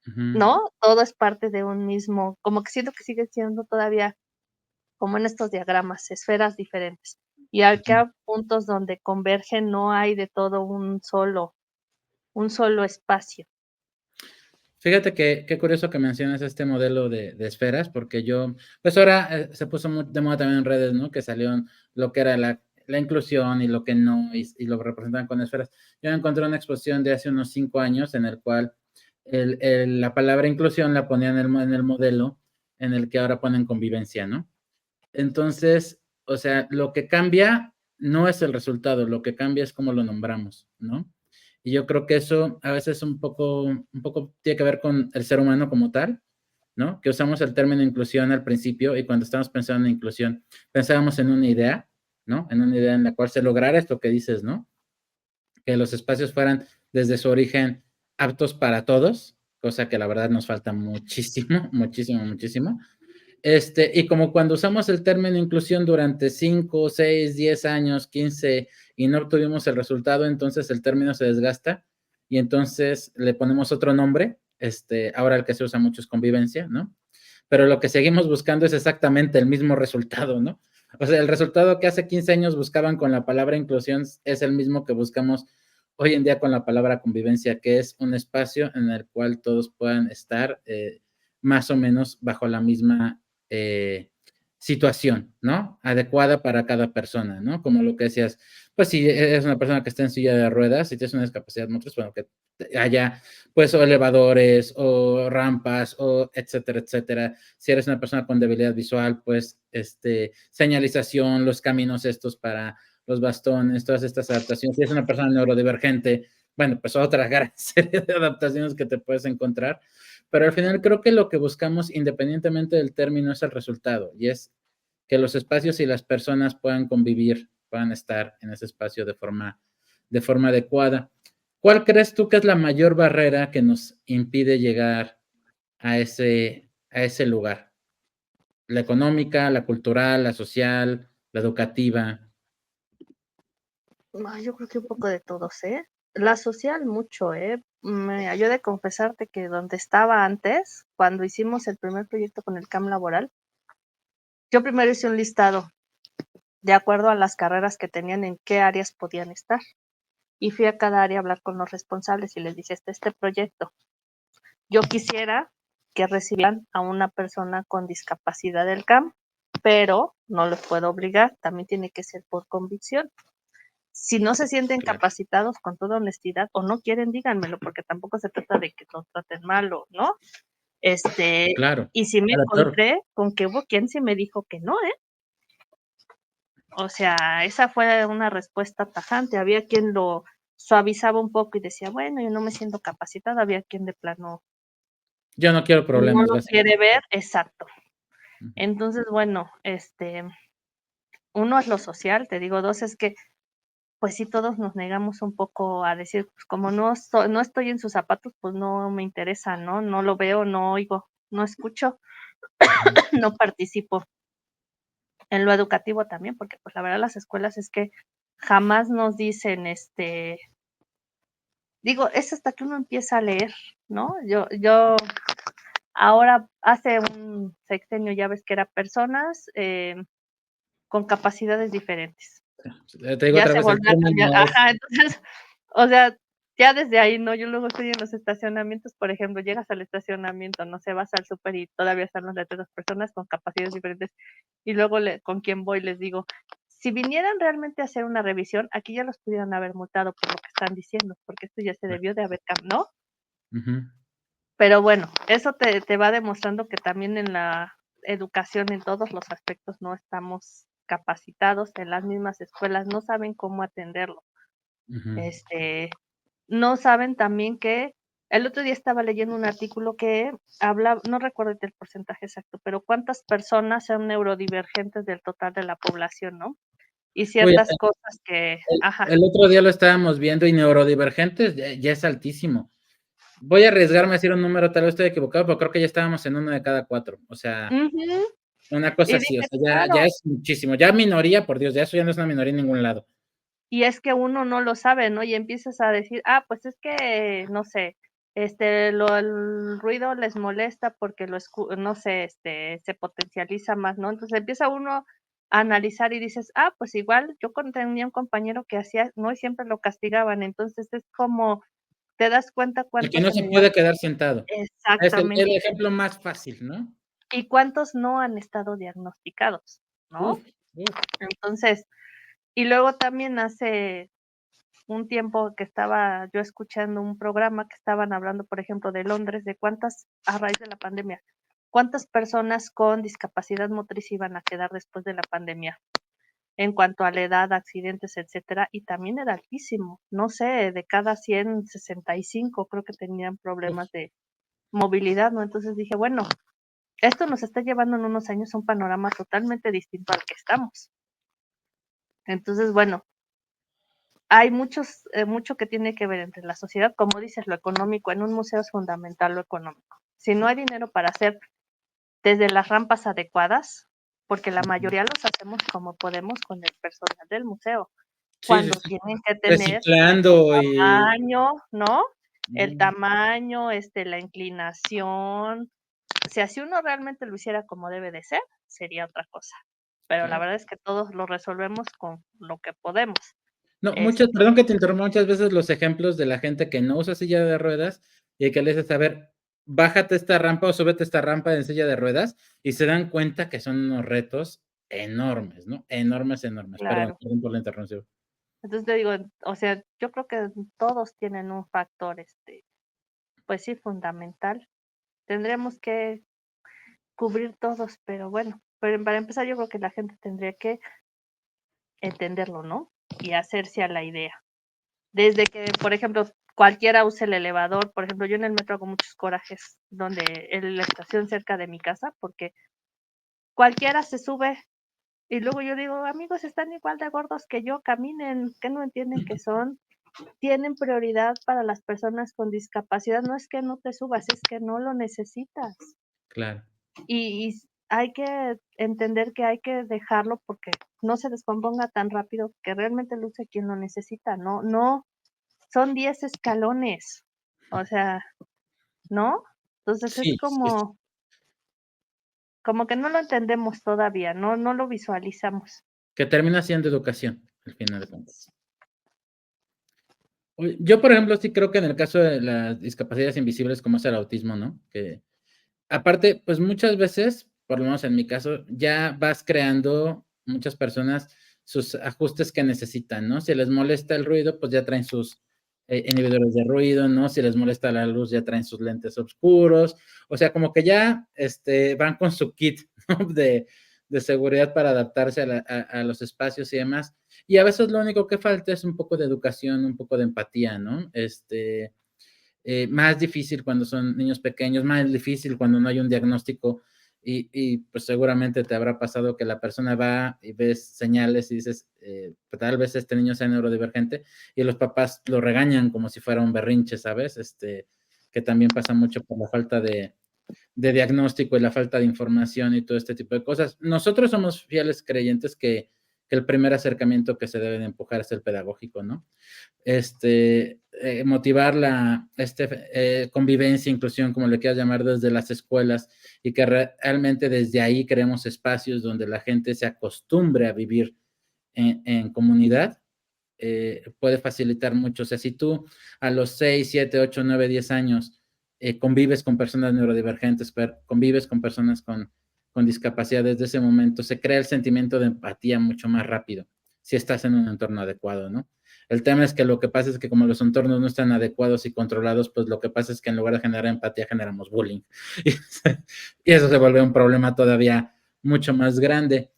ujú, ¿no? Todo es parte de un mismo, como que siento que sigue siendo todavía como en estos diagramas, esferas diferentes. Y ujú. acá puntos donde convergen, no hay de todo un solo espacio. Fíjate que qué curioso que mencionas este modelo de esferas, porque yo, pues ahora se puso muy de moda también en redes, ¿no? Que salió lo que era la inclusión y lo que no, y lo representaban con esferas. Yo encontré una exposición de hace unos 5 años en el cual la palabra inclusión la ponían en el modelo en el que ahora ponen convivencia, ¿no? Entonces, o sea, lo que cambia no es el resultado, lo que cambia es cómo lo nombramos, ¿no? Y yo creo que eso a veces un poco tiene que ver con el ser humano como tal, ¿no? Que usamos el término inclusión al principio y cuando estamos pensando en inclusión, pensábamos en una idea, ¿no? En una idea en la cual se lograra esto que dices, ¿no? Que los espacios fueran desde su origen aptos para todos, cosa que la verdad nos falta muchísimo, muchísimo, muchísimo. Y como cuando usamos el término inclusión durante 5, 6, 10 años, 15 y no obtuvimos el resultado, entonces el término se desgasta. y entonces le ponemos otro nombre, ahora el que se usa mucho es convivencia, ¿no? Pero lo que seguimos buscando es exactamente el mismo resultado, ¿no? O sea, el resultado que hace 15 años buscaban con la palabra inclusión es el mismo que buscamos hoy en día con la palabra convivencia, que es un espacio en el cual todos puedan estar más o menos bajo la misma situación, ¿no? Adecuada para cada persona, ¿no? Como lo que decías, pues si eres una persona que está en silla de ruedas, si tienes una discapacidad motriz, bueno, que haya pues o elevadores o rampas o etcétera, etcétera. Si eres una persona con debilidad visual, pues señalización, los caminos estos para los bastones, todas estas adaptaciones. Si es una persona neurodivergente, bueno, pues otra gran serie de adaptaciones que te puedes encontrar. Pero al final creo que lo que buscamos, independientemente del término, es el resultado y es que los espacios y las personas puedan convivir, puedan estar en ese espacio de forma adecuada. ¿Cuál crees tú que es la mayor barrera que nos impide llegar a ese lugar? ¿La económica, la cultural, la social, la educativa? Yo creo que un poco de todos, ¿eh? La social mucho, ¿eh? Yo he de confesarte que donde estaba antes, cuando hicimos el primer proyecto con el CAM laboral, yo primero hice un listado de acuerdo a las carreras que tenían en qué áreas podían estar. Y fui a cada área a hablar con los responsables y les dije, este proyecto, yo quisiera que recibieran a una persona con discapacidad del CAM, pero no los puedo obligar, también tiene que ser por convicción. Si no se sienten Claro. capacitados con toda honestidad o no quieren, díganmelo, porque tampoco se trata de que nos traten mal o no. Claro. Y sí me Claro. encontré con que hubo quien sí me dijo que no, ¿eh? O sea, esa fue una respuesta tajante. Había quien lo suavizaba un poco y decía, bueno, yo no me siento capacitada. Había quien de plano Yo no quiero no problemas, lo básicamente. quiere ver, exacto. Ujú. Entonces, bueno, uno es lo social, te digo, dos es que pues sí, todos nos negamos un poco a decir, pues como no estoy en sus zapatos, pues no me interesa, ¿no? No lo veo, no oigo, no escucho, Ujú. no participo. En lo educativo también, porque pues la verdad las escuelas es que jamás nos dicen, digo, es hasta que uno empieza a leer, ¿no? Yo ahora hace un sexenio ya ves que era personas con capacidades diferentes. Te digo Ya otra se vez, el volvió a término cambiar, es, ajá, entonces, o sea, ya desde ahí, ¿no? Yo luego estoy en los estacionamientos, por ejemplo, llegas al estacionamiento, no sé, vas al súper y todavía están las letras, personas con capacidades diferentes, y luego con quien voy les digo, si vinieran realmente a hacer una revisión, aquí ya los pudieran haber multado por lo que están diciendo, porque esto ya se debió de haber cambiado, ¿no? ujú, Pero bueno, eso te va demostrando que también en la educación en todos los aspectos no estamos capacitados, en las mismas escuelas no saben cómo atenderlo. ujú. No saben también que el otro día estaba leyendo un artículo que habla, no recuerdo el porcentaje exacto, pero cuántas personas son neurodivergentes del total de la población, ¿no? Y Uy, ciertas cosas que, ajá, el otro día lo estábamos viendo y neurodivergentes ya es altísimo. Voy a arriesgarme a decir un número, tal vez estoy equivocado, pero creo que ya estábamos en uno de cada cuatro. O sea, ujú, una y cosa así, o dije, sea, ya claro, es muchísimo. Ya minoría, por Dios, ya eso ya no es una minoría en ningún lado. y es que uno no lo sabe, ¿no? Y empiezas a decir, pues es que, no sé, el ruido les molesta porque no sé, se potencializa más, ¿no? Entonces empieza uno a analizar y dices, pues igual yo tenía un compañero que hacía, ¿no? Y siempre lo castigaban, entonces es como, te das cuenta El que cuántos no en se realidad, puede quedar sentado. Es el exactamente, ejemplo más fácil, ¿no? y cuántos no han estado diagnosticados, ¿no? Uf, uf. Entonces, y luego también hace un tiempo que estaba yo escuchando un programa que estaban hablando, por ejemplo, de Londres, de a raíz de la pandemia, cuántas personas con discapacidad motriz iban a quedar después de la pandemia, en cuanto a la edad, accidentes, etcétera, y también era altísimo. No sé, de cada 100, 65 creo que tenían problemas de movilidad, ¿no? Entonces dije, bueno, esto nos está llevando en unos años a un panorama totalmente distinto al que estamos. Entonces, bueno, hay mucho que tiene que ver entre la sociedad, como dices, lo económico. En un museo es fundamental lo económico. Si no hay dinero para hacer desde las rampas adecuadas, porque la mayoría los hacemos como podemos con el personal del museo, Sí, sí, cuando sí. tienen que tener cierto Reciclando y tamaño, ¿no? el Mm, tamaño, la inclinación. O sea, si uno realmente lo hiciera como debe de ser, sería otra cosa. Pero la claro. verdad es que todos lo resolvemos con lo que podemos. No, muchas, Este, perdón que te interrumpa, muchas veces los ejemplos de la gente que no usa silla de ruedas y que le dices, a ver, bájate esta rampa o súbete esta rampa en silla de ruedas y se dan cuenta que son unos retos enormes, ¿no? Enormes, enormes. Perdón, claro. perdón por la interrupción. Entonces te digo, o sea, yo creo que todos tienen un factor, pues sí, fundamental. Tendríamos que cubrir todos, pero bueno, pero para empezar yo creo que la gente tendría que entenderlo, ¿no? Y hacerse a la idea. Desde que, por ejemplo, cualquiera use el elevador, por ejemplo, yo en el metro hago muchos corajes donde en la estación cerca de mi casa, porque cualquiera se sube y luego yo digo, amigos, están igual de gordos que yo, caminen, ¿qué no entienden que son? Tienen prioridad para las personas con discapacidad, no es que no te subas, es que no lo necesitas. Claro. Y hay que entender que hay que dejarlo porque no se descomponga tan rápido, que realmente lo use quien lo necesita, no, son 10 escalones, o sea, ¿no? Entonces es Sí, sí, sí. como que no lo entendemos todavía, no lo visualizamos. Que termina siendo educación, al final de cuentas. Oye, yo, por ejemplo, sí creo que en el caso de las discapacidades invisibles, como es el autismo, ¿no? Que aparte, pues muchas veces, por lo menos en mi caso, ya vas creando muchas personas sus ajustes que necesitan, ¿no? Si les molesta el ruido, pues ya traen sus inhibidores de ruido, ¿no? Si les molesta la luz, ya traen sus lentes oscuros. O sea, como que ya van con su kit, ¿no? De seguridad para adaptarse a los espacios y demás. Y a veces lo único que falta es un poco de educación, un poco de empatía, ¿no? Más difícil cuando son niños pequeños, más difícil cuando no hay un diagnóstico y pues seguramente te habrá pasado que la persona va y ves señales y dices, pues, tal vez este niño sea neurodivergente y los papás lo regañan como si fuera un berrinche, ¿sabes? Que también pasa mucho por la falta de diagnóstico y la falta de información y todo este tipo de cosas. Nosotros somos fieles creyentes que el primer acercamiento que se debe de empujar es el pedagógico, ¿no? Motivar la convivencia, inclusión, como le quieras llamar, desde las escuelas y que realmente desde ahí creemos espacios donde la gente se acostumbre a vivir en comunidad, puede facilitar mucho. O sea, si tú a los 6, 7, 8, 9, 10 años convives con personas neurodivergentes, convives con personas con discapacidad desde ese momento, se crea el sentimiento de empatía mucho más rápido si estás en un entorno adecuado, ¿no? El tema es que lo que pasa es que como los entornos no están adecuados y controlados, pues lo que pasa es que en lugar de generar empatía generamos bullying. Y eso se vuelve un problema todavía mucho más grande.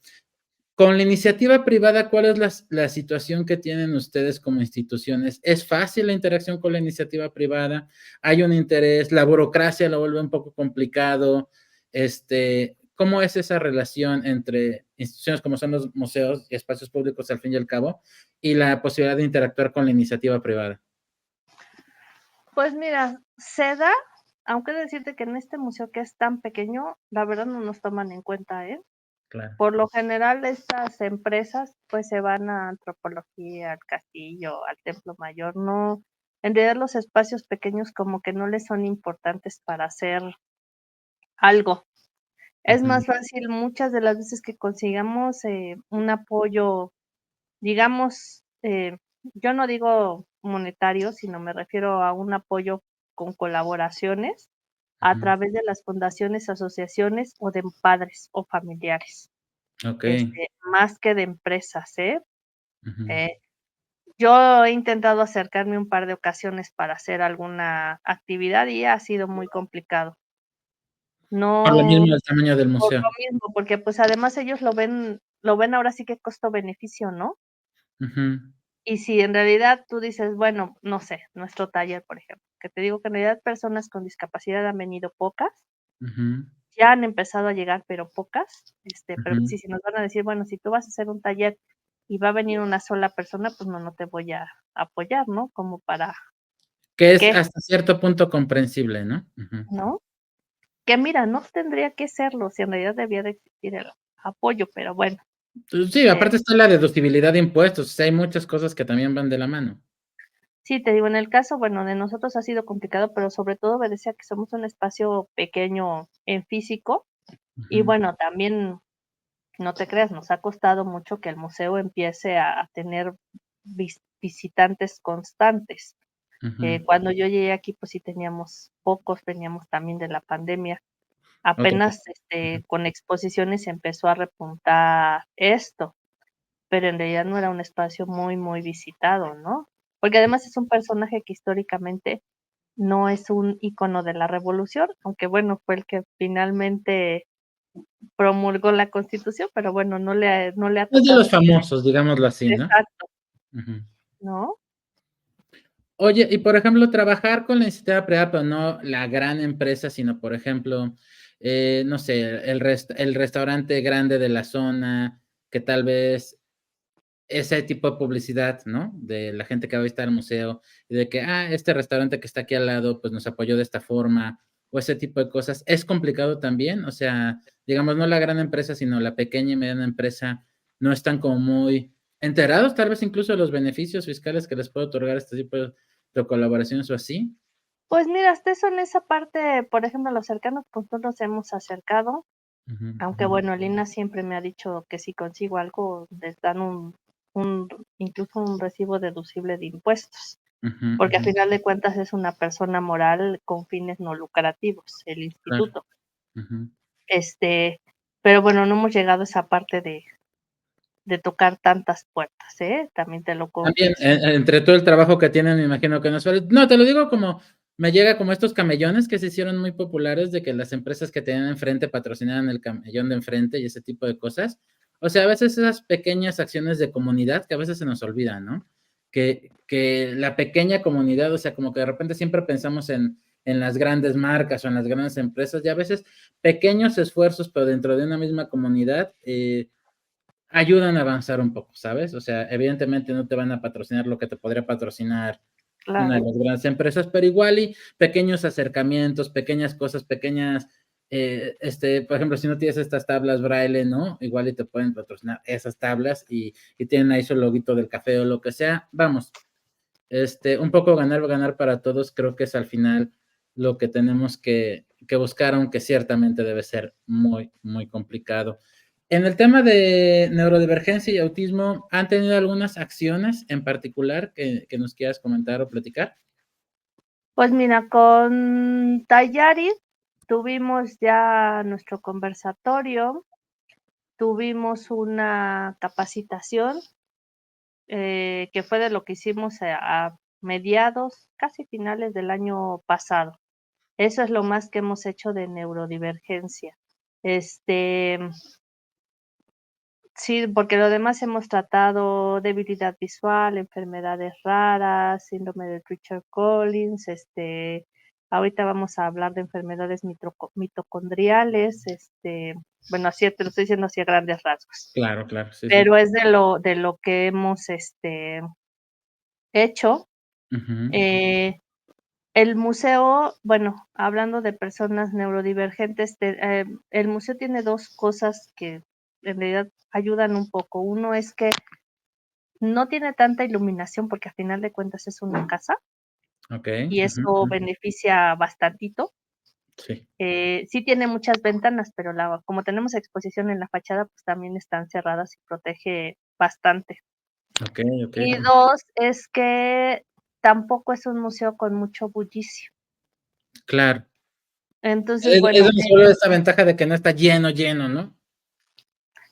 Con la iniciativa privada, ¿cuál es la situación que tienen ustedes como instituciones? ¿Es fácil la interacción con la iniciativa privada? ¿Hay un interés? ¿La burocracia lo vuelve un poco complicado? ¿Cómo es esa relación entre instituciones como son los museos y espacios públicos al fin y al cabo y la posibilidad de interactuar con la iniciativa privada? Pues mira, se da, aunque he de decirte que en este museo que es tan pequeño, la verdad no nos toman en cuenta, ¿eh? Claro. Por lo general, estas empresas, pues, se van a antropología, al castillo, al templo mayor, no, en realidad los espacios pequeños como que no les son importantes para hacer algo. Es Ujú, más fácil muchas de las veces que consigamos, un apoyo, digamos, yo no digo monetario, sino me refiero a un apoyo con colaboraciones a ujú. través de las fundaciones, asociaciones o de padres o familiares. Ok. Más que de empresas, ¿eh? Ujú. Eh, yo he intentado acercarme un par de ocasiones para hacer alguna actividad y ha sido muy complicado. Por lo No, mismo el tamaño del por museo. lo mismo, porque, pues, además ellos lo ven ahora sí que costo-beneficio, ¿no? Ujú, Y si en realidad tú dices, bueno, no sé, nuestro taller, por ejemplo, que te digo que en realidad personas con discapacidad han venido pocas, ujú, ya han empezado a llegar, pero pocas, pero ujú. sí, si nos van a decir, bueno, si tú vas a hacer un taller y va a venir una sola persona, pues no te voy a apoyar, ¿no? Como para Que es qué, hasta cierto punto comprensible, ¿no? Ujú. ¿no? Que mira, no tendría que serlo, si en realidad debía de existir el apoyo, pero bueno, Pues sí, eh, aparte está la deducibilidad de impuestos, o sea, hay muchas cosas que también van de la mano. Sí, te digo, en el caso, bueno, de nosotros ha sido complicado, pero sobre todo obedece a que somos un espacio pequeño en físico y Ujú, bueno, también no te creas, nos ha costado mucho que el museo empiece a tener visitantes constantes. ujú. Cuando yo llegué aquí, pues sí teníamos pocos, veníamos también de la pandemia. Otra vez. Apenas, Ujú. con exposiciones empezó a repuntar esto, pero en realidad no era un espacio muy, muy visitado, ¿no? Porque además es un personaje que históricamente no es un ícono de la revolución, aunque bueno, fue el que finalmente promulgó la Constitución, pero bueno, no le ha Es de tocado los ese famosos, digámoslo así, ¿no? exacto, Ujú. ¿no? Oye, y por ejemplo, trabajar con la iniciativa privada, pero no la gran empresa, sino, por ejemplo, no sé, el restaurante grande de la zona, que tal vez ese tipo de publicidad, ¿no? De la gente que va a visitar el museo y de que, este restaurante que está aquí al lado, pues nos apoyó de esta forma, o ese tipo de cosas. ¿Es complicado también? O sea, digamos, no la gran empresa, sino la pequeña y mediana empresa, no están como muy enterados, tal vez incluso de los beneficios fiscales que les puede otorgar este tipo de colaboraciones o así. Pues mira, hasta eso en esa parte, por ejemplo, los cercanos, pues no nos hemos acercado, Ujú, aunque ujú, bueno, Lina siempre me ha dicho que si consigo algo, les dan un incluso un recibo deducible de impuestos, ujú, porque a ujú, final de cuentas es una persona moral con fines no lucrativos, el claro. instituto. Ujú. Este, pero bueno, no hemos llegado a esa parte de tocar tantas puertas, también te lo También, confieso. entre todo el trabajo que tienen, me imagino que no suele. No, te lo digo como me llega como estos camellones que se hicieron muy populares de que las empresas que tenían enfrente patrocinaban el camellón de enfrente y ese tipo de cosas. O sea, a veces esas pequeñas acciones de comunidad que a veces se nos olvidan, ¿no? Que la pequeña comunidad, o sea, como que de repente siempre pensamos en las grandes marcas o en las grandes empresas y a veces pequeños esfuerzos, pero dentro de una misma comunidad, ayudan a avanzar un poco, ¿sabes? O sea, evidentemente no te van a patrocinar lo que te podría patrocinar una de Claro, las grandes empresas, pero igual y pequeños acercamientos, pequeñas cosas, pequeñas, por ejemplo, si no tienes estas tablas braille, ¿no? Igual y te pueden patrocinar esas tablas y tienen ahí su loguito del café o lo que sea. Vamos, un poco ganar, ganar para todos, creo que es al final lo que tenemos que buscar, aunque ciertamente debe ser muy, muy complicado. En el tema de neurodivergencia y autismo, ¿han tenido algunas acciones en particular que nos quieras comentar o platicar? pues mira, con Tallaris tuvimos ya nuestro conversatorio, tuvimos una capacitación, que fue de lo que hicimos a mediados, casi finales del año pasado. Eso es lo más que hemos hecho de neurodivergencia. Este, sí, porque lo demás hemos tratado debilidad visual, enfermedades raras, síndrome de Treacher-Collins, ahorita vamos a hablar de enfermedades mitocondriales, bueno, así te lo estoy diciendo así a grandes rasgos, Claro, claro, sí, sí. pero es de lo que hemos, hecho. Ujú. Eh, el museo, bueno, hablando de personas neurodivergentes, el museo tiene 2 cosas que en realidad ayudan un poco. Uno es que no tiene tanta iluminación, porque a final de cuentas es una casa, Okey. y Ujú, eso ujú. beneficia bastantito. Sí. Sí tiene muchas ventanas, pero como tenemos exposición en la fachada, pues también están cerradas y protege bastante. Okey, okey. Y 2 es que tampoco es un museo con mucho bullicio. Claro. Entonces, Es bueno, donde solo esa ventaja de que no está lleno, lleno, ¿no?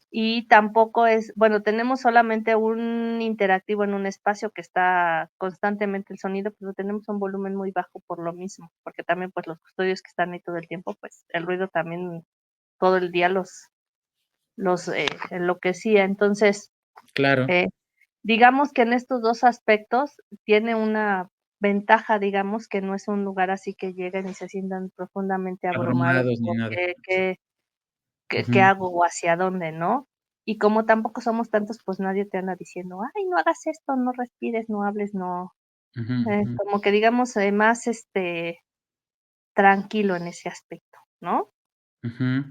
y tampoco es bueno, tenemos solamente un interactivo en un espacio que está constantemente el sonido, pero tenemos un volumen muy bajo por lo mismo, porque también, pues, los custodios que están ahí todo el tiempo, pues, el ruido también todo el día los enloquecía. Entonces, Claro. eh, digamos que en estos 2 aspectos tiene una ventaja, digamos, que no es un lugar así que lleguen y se sientan profundamente abrumados Abrumados ni por nada. qué Ujú, hago o hacia dónde, ¿no? Y como tampoco somos tantos, pues nadie te anda diciendo: "Ay, no hagas esto, no respires, no hables", no. ujú, ujú, Como que digamos, más, tranquilo en ese aspecto, ¿no? ujú.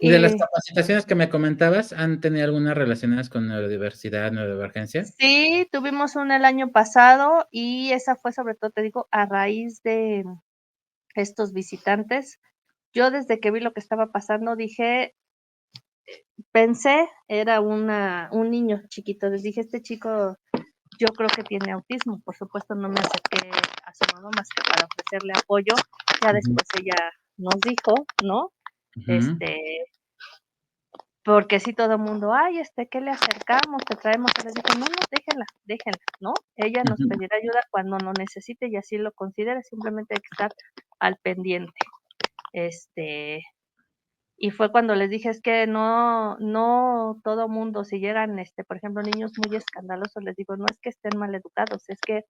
Y de las Y capacitaciones que me comentabas, ¿han tenido algunas relacionadas con neurodiversidad, neurodivergencia? sí, tuvimos una el año pasado y esa fue sobre todo, te digo, a raíz de estos visitantes. Yo desde que vi lo que estaba pasando dije, pensé, era un niño chiquito, les dije: "Este chico yo creo que tiene autismo". Por supuesto, no me acerqué a su mamá más que para ofrecerle apoyo. Ya Ujú, después ella nos dijo, ¿no? ujú, Este, porque sí todo el mundo: "Ay, ¿qué le acercamos? Te traemos". Y les dije: "No, no, déjenla, déjenla", ¿no? Ella nos ujú. pedirá ayuda cuando lo necesite y así lo considere, simplemente hay que estar al pendiente. Este, y fue cuando les dije: "Es que no todo mundo, si llegan, por ejemplo, niños muy escandalosos", les digo: "No es que estén mal educados, es que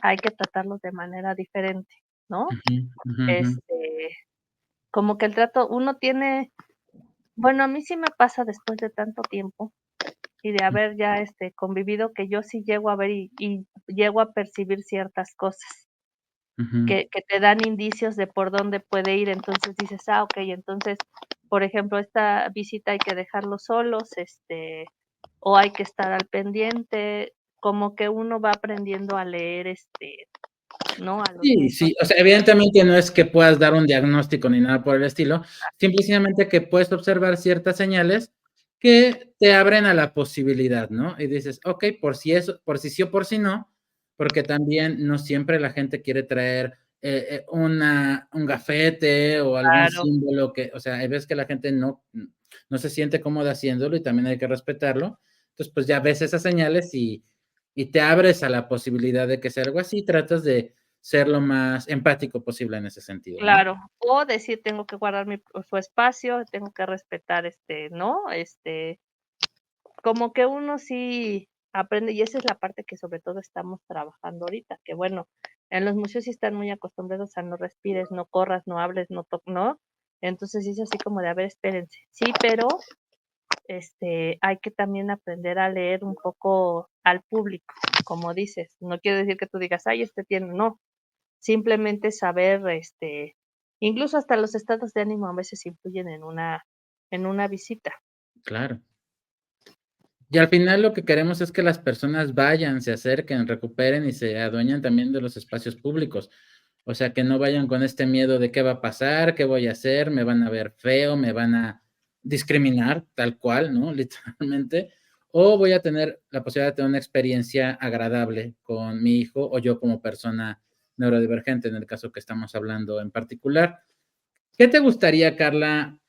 hay que tratarlos de manera diferente", ¿no? Ujú, ujú, ujú, Este, como que el trato uno tiene bueno, a mí sí me pasa después de tanto tiempo y de haber ya, convivido, que yo sí llego a ver y llego a percibir ciertas cosas ujú. que te dan indicios de por dónde puede ir. Entonces dices: "Ah, okey, entonces, por ejemplo, esta visita hay que dejarlos solos, o hay que estar al pendiente", como que uno va aprendiendo a leer, ¿no? A los Sí, mismos sí, o sea, niños. evidentemente no es que puedas dar un diagnóstico ni nada por el estilo, simple y sencillamente que puedes observar ciertas señales que te abren a la posibilidad, ¿no? Y dices: "Okey, por si eso por si sí o por si no", porque también no siempre la gente quiere traer, un gafete o algún Claro, símbolo que, o sea, hay veces que la gente no se siente cómoda haciéndolo y también hay que respetarlo. Entonces, pues, ya ves esas señales y te abres a la posibilidad de que sea algo así, tratas de ser lo más empático posible en ese sentido, ¿no? claro. O decir: "Tengo que guardar su espacio, tengo que respetar, ¿no?". Como que uno sí aprende, y esa es la parte que sobre todo estamos trabajando ahorita, que bueno, en los museos sí están muy acostumbrados a no respires, no corras, no hables, ¿no? Entonces sí es así como de, a ver, espérense. Sí, pero, hay que también aprender a leer un poco al público, como dices. No quiere decir que tú digas: "Ay, tiene", no, simplemente saber, incluso hasta los estados de ánimo a veces influyen en una visita. Claro. Y al final lo que queremos es que las personas vayan, se acerquen, recuperen y se adueñen también de los espacios públicos. O sea, que no vayan con este miedo de qué va a pasar, qué voy a hacer, me van a ver feo, me van a discriminar, tal cual, ¿no? Literalmente. O voy a tener la posibilidad de tener una experiencia agradable con mi hijo o yo como persona neurodivergente, en el caso que estamos hablando en particular. ¿Qué te gustaría, Carla,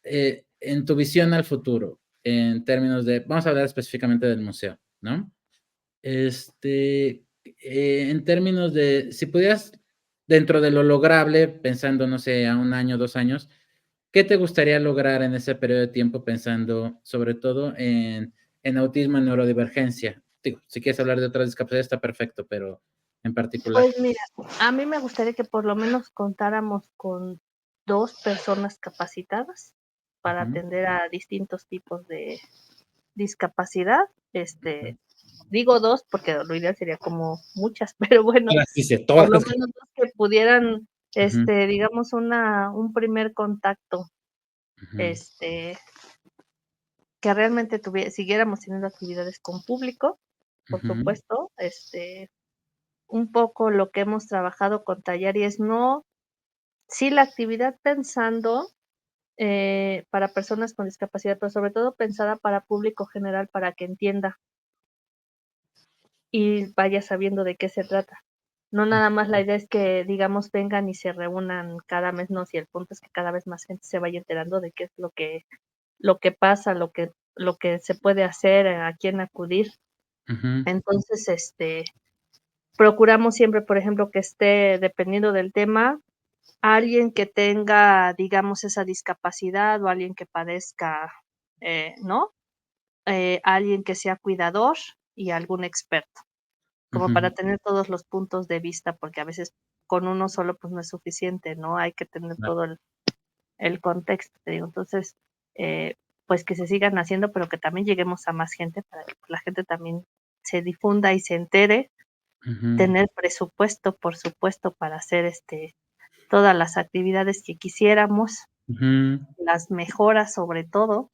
en tu visión al futuro, en términos de, vamos a hablar específicamente del museo, ¿no? Este, en términos de, si pudieras, dentro de lo lograble, pensando, no sé, a 1 año, 2 años, ¿qué te gustaría lograr en ese periodo de tiempo pensando sobre todo en autismo y neurodivergencia? Digo, si quieres hablar de otras discapacidades está perfecto, pero en particular. Pues mira, a mí me gustaría que por lo menos contáramos con 2 personas capacitadas para Ujú. atender a distintos tipos de discapacidad. Digo 2 porque lo ideal sería como muchas, pero bueno, Todas, dice, por todas. lo menos 2 que pudieran, Ujú, digamos, un primer contacto, ujú, este, que realmente siguiéramos teniendo actividades con público, por ujú, supuesto. Un poco lo que hemos trabajado con Tallari es no sí, la actividad pensando, para personas con discapacidad, pero sobre todo pensada para público general, para que entienda y vaya sabiendo de qué se trata. No nada más la idea es que, digamos, vengan y se reúnan cada mes, no, si el punto es que cada vez más gente se vaya enterando de qué es lo que pasa, lo que se puede hacer, a quién acudir. ujú. Entonces, procuramos siempre, por ejemplo, que esté, dependiendo del tema, alguien que tenga, digamos, esa discapacidad o alguien que padezca, ¿no? Alguien que sea cuidador y algún experto, como para Ujú, tener todos los puntos de vista, porque a veces con uno solo, pues, no es suficiente, ¿no? Hay que tener claro, todo el contexto, te digo. Entonces, pues, que se sigan haciendo, pero que también lleguemos a más gente para que la gente también se difunda y se entere, ujú, tener presupuesto, por supuesto, para hacer, todas las actividades que quisiéramos. Ujú. las mejoras sobre todo,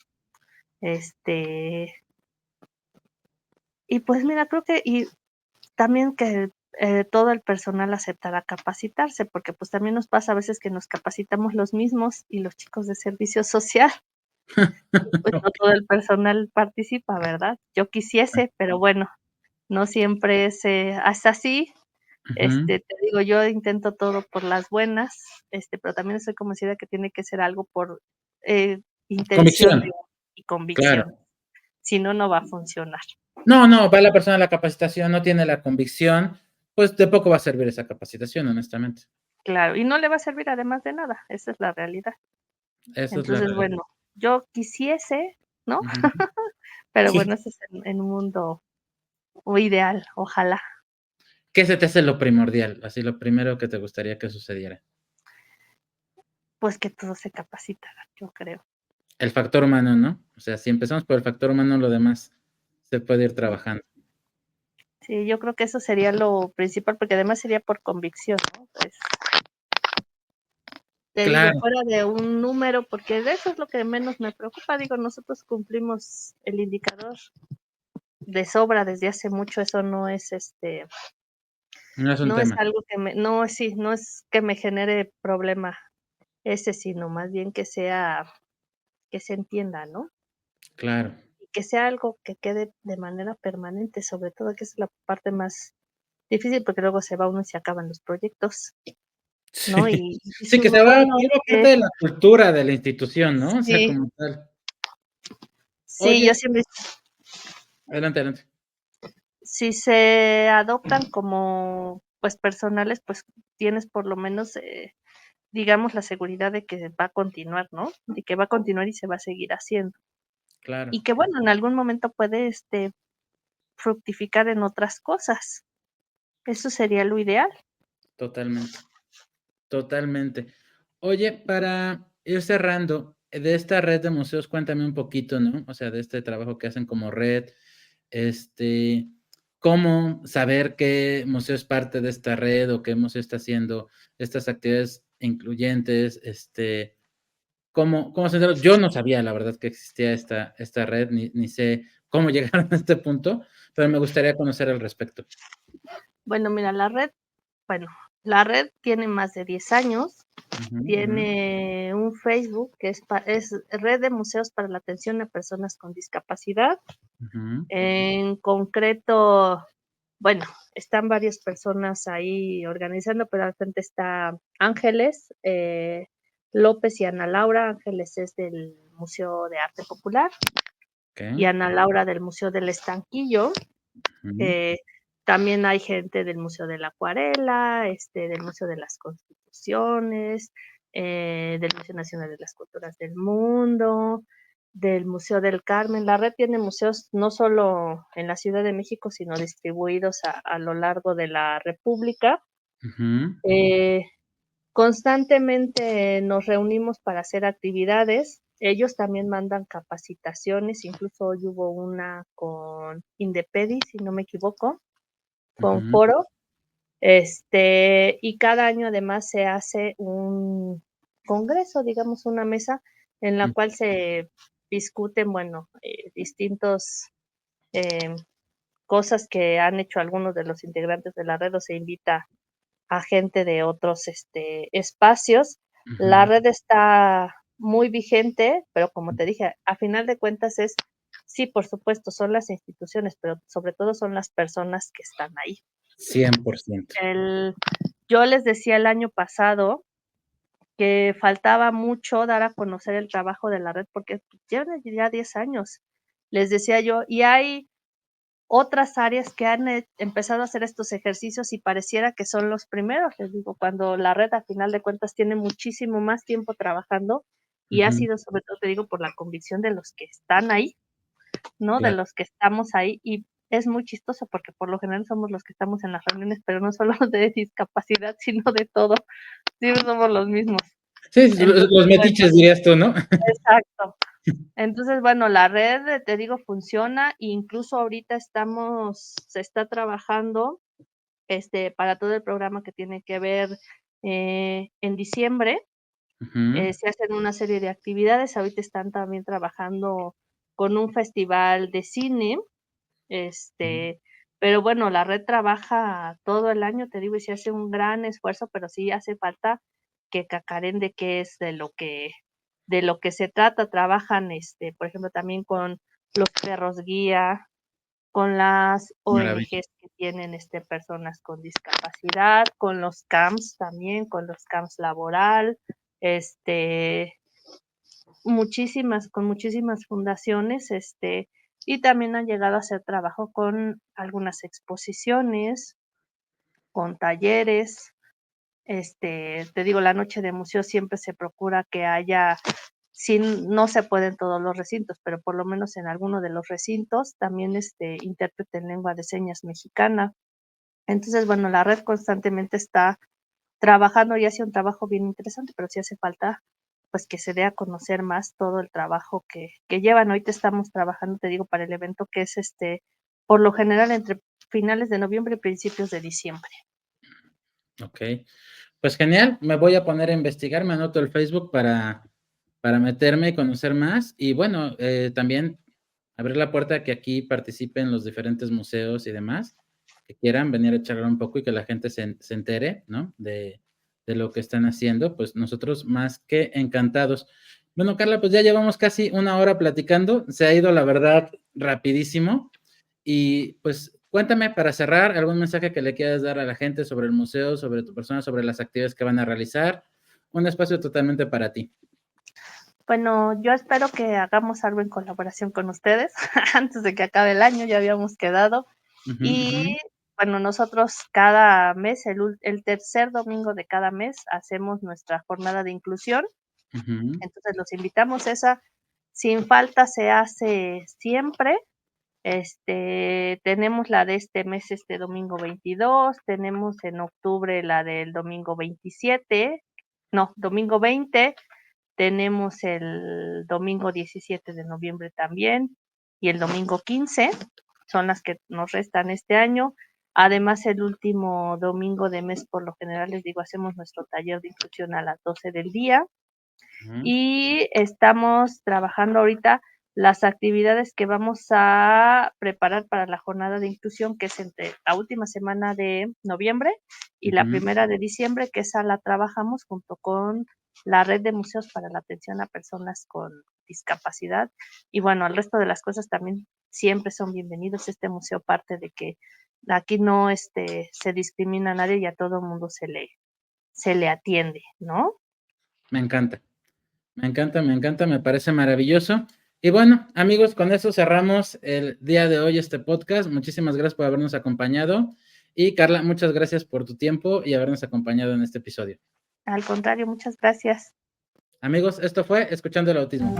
este, y pues mira, creo que y también que, todo el personal aceptará capacitarse, porque, pues, también nos pasa a veces que nos capacitamos los mismos y los chicos de servicio social, pues, no todo el personal participa, ¿verdad? Yo quisiese, pero bueno, no siempre es así. Ujú. Te digo, yo intento todo por las buenas, pero también estoy convencida que tiene que ser algo por, intención Convicción, de y convicción, claro. si no, no va a funcionar. No, no, va la persona a la capacitación, no tiene la convicción, pues de poco va a servir esa capacitación, honestamente. Claro, y no le va a servir además de nada, esa es la realidad. Esa es la Entonces, realidad. bueno, yo quisiese, ¿no? Ujú. Pero Sí. bueno, eso es en un mundo ideal, ojalá. ¿Qué se te hace lo primordial? Así, lo primero que te gustaría que sucediera. Pues que todos se capacitaran, yo creo. El factor humano, ¿no? O sea, si empezamos por el factor humano, lo demás se puede ir Sí, trabajando. sí, yo creo que eso sería lo principal, porque además sería por convicción, ¿no? Pues, te digo, Claro, fuera de un número, porque de eso es lo que menos me preocupa. Digo, nosotros cumplimos el indicador de sobra desde hace mucho, eso no es, no es un no es tema. algo que no es que me genere problema ese, sino más bien que se entienda, ¿no? Claro. Y que sea algo que quede de manera permanente, sobre todo, que es la parte más difícil, porque luego se va uno y se acaban los proyectos, ¿no? Sí. Y Sí, dice que uno, se va bueno, vuelva parte de la cultura de la institución, ¿no? O sea, sí, como tal. sí, yo Oye, siempre adelante, adelante. si se adoptan como, pues, personales, pues, tienes por lo menos, digamos, la seguridad de que va a continuar, ¿no? De que va a continuar y se va a seguir haciendo. Claro, Y que, bueno, en algún momento puede, fructificar en otras cosas. Eso sería lo ideal. totalmente, totalmente. Oye, para ir cerrando, de esta red de museos, cuéntame un poquito, ¿no? O sea, de este trabajo que hacen como red, este, ¿cómo saber qué museo es parte de esta red o qué museo está haciendo estas actividades incluyentes? ¿Cómo se enteró? Yo no sabía, la verdad, que existía esta red, ni sé cómo llegaron a este punto, pero me gustaría conocer al respecto. Bueno, mira, bueno, la red tiene más de 10 años, Ujú, ujú, tiene un Facebook que es Red de Museos para la Atención a Personas con Discapacidad. ujú, En concreto, bueno, están varias personas ahí organizando, pero al frente está Ángeles, López y Ana Laura. Ángeles es del Museo de Arte Popular y okey, Ana Laura del Museo del Estanquillo. ujú, Eh, También hay gente del Museo de la Acuarela, del Museo de las Constituciones, del Museo Nacional de las Culturas del Mundo, del Museo del Carmen. La red tiene museos no solo en la Ciudad de México, sino distribuidos a lo largo de la República. ujú, Eh, Constantemente nos reunimos para hacer actividades. Ellos también mandan capacitaciones, incluso hoy hubo una con Indepedi, si no me equivoco, con ujú, Foro, y cada año además se hace un congreso, digamos, una mesa en la mm, cual se discuten, bueno, distintos cosas que han hecho algunos de los integrantes de la red o se invita a gente de otros espacios. La ujú. red está muy vigente, pero como te dije, a final de cuentas sí, por supuesto, son las instituciones, pero sobre todo son las personas que están ahí. 100%. El Yo les decía el año pasado que faltaba mucho dar a conocer el trabajo de la red, porque llevan ya 10 años. Les decía yo, y hay otras áreas que han empezado a hacer estos ejercicios y pareciera que son los primeros, les digo, cuando la red a final de cuentas tiene muchísimo más tiempo trabajando y ha Ujú, sido sobre todo, te digo, por la convicción de los que están ahí, ¿no? De claro. los que estamos ahí y es muy chistoso porque por lo general somos los que estamos en las reuniones, pero no solo de discapacidad, sino de todo. Siempre somos los mismos. Sí, Entonces, los bueno, metiches dirías tú, ¿no? exacto. Entonces, bueno, la red, te digo, funciona, incluso ahorita se está trabajando, para todo el programa que tiene que ver, en diciembre. Ujú. Se hacen una serie de actividades, ahorita están también trabajando con un festival de cine, Mm. este, pero bueno, la red trabaja todo el año, te digo, y se hace un gran esfuerzo, pero sí hace falta que cacaren de qué es de lo que se trata. Trabajan, por ejemplo, también con los perros guía, con las Maravilla. ONGs que tienen, personas con discapacidad, con los camps también, con los camps laboral, este, con muchísimas fundaciones, y también han llegado a hacer trabajo con algunas exposiciones, con talleres. Te digo, la noche de museo siempre se procura que haya, si no se puede en todos los recintos, pero por lo menos en alguno de los recintos, también intérprete en lengua de señas mexicana. Entonces, bueno, la red constantemente está trabajando y hace un trabajo bien interesante, pero sí hace falta, pues, que se dé a conocer más todo el trabajo que llevan. Ahorita estamos trabajando, te digo, para el evento que es, por lo general, entre finales de noviembre y principios de diciembre. Okey. Pues genial, me voy a poner a investigar, me anoto el Facebook para meterme y conocer más. Y bueno, también abrir la puerta a que aquí participen los diferentes museos y demás, que quieran venir a charlar un poco y que la gente se entere, ¿no? De lo que están haciendo, pues nosotros más que encantados. Bueno, Carla, pues ya llevamos casi una hora platicando, se ha ido, la verdad, rapidísimo. Y pues cuéntame para cerrar algún mensaje que le quieras dar a la gente sobre el museo, sobre tu persona, sobre las actividades que van a realizar. Un espacio totalmente para ti. Bueno, yo espero que hagamos algo en colaboración con ustedes antes de que acabe el año, ya habíamos quedado. Ujú, Y ujú, bueno, nosotros cada mes, el tercer domingo de cada mes, hacemos nuestra jornada de inclusión. ujú, Entonces los invitamos, esa sin falta se hace siempre. Tenemos la de este mes, este domingo 22, tenemos en octubre la del domingo 27, no, domingo 20, tenemos el domingo 17 de noviembre también y el domingo 15, son las que nos restan este año. Además, el último domingo de mes, por lo general, les digo, hacemos nuestro taller de inclusión a las 12 del día. ujú, Y estamos trabajando ahorita las actividades que vamos a preparar para la jornada de inclusión, que es entre la última semana de noviembre y la ujú. primera de diciembre, que esa la trabajamos junto con la red de museos para la atención a personas con discapacidad. Y bueno, el resto de las cosas también siempre son bienvenidos. Este museo parte de que aquí no se discrimina a nadie y a todo el mundo se le atiende, ¿no? Me encanta, me encanta, me encanta, me parece maravilloso. Y bueno, amigos, con eso cerramos el día de hoy este podcast. Muchísimas gracias por habernos acompañado. Y Carla, muchas gracias por tu tiempo y habernos acompañado en este episodio. Al contrario, muchas gracias. Amigos, esto fue Escuchando el Autismo.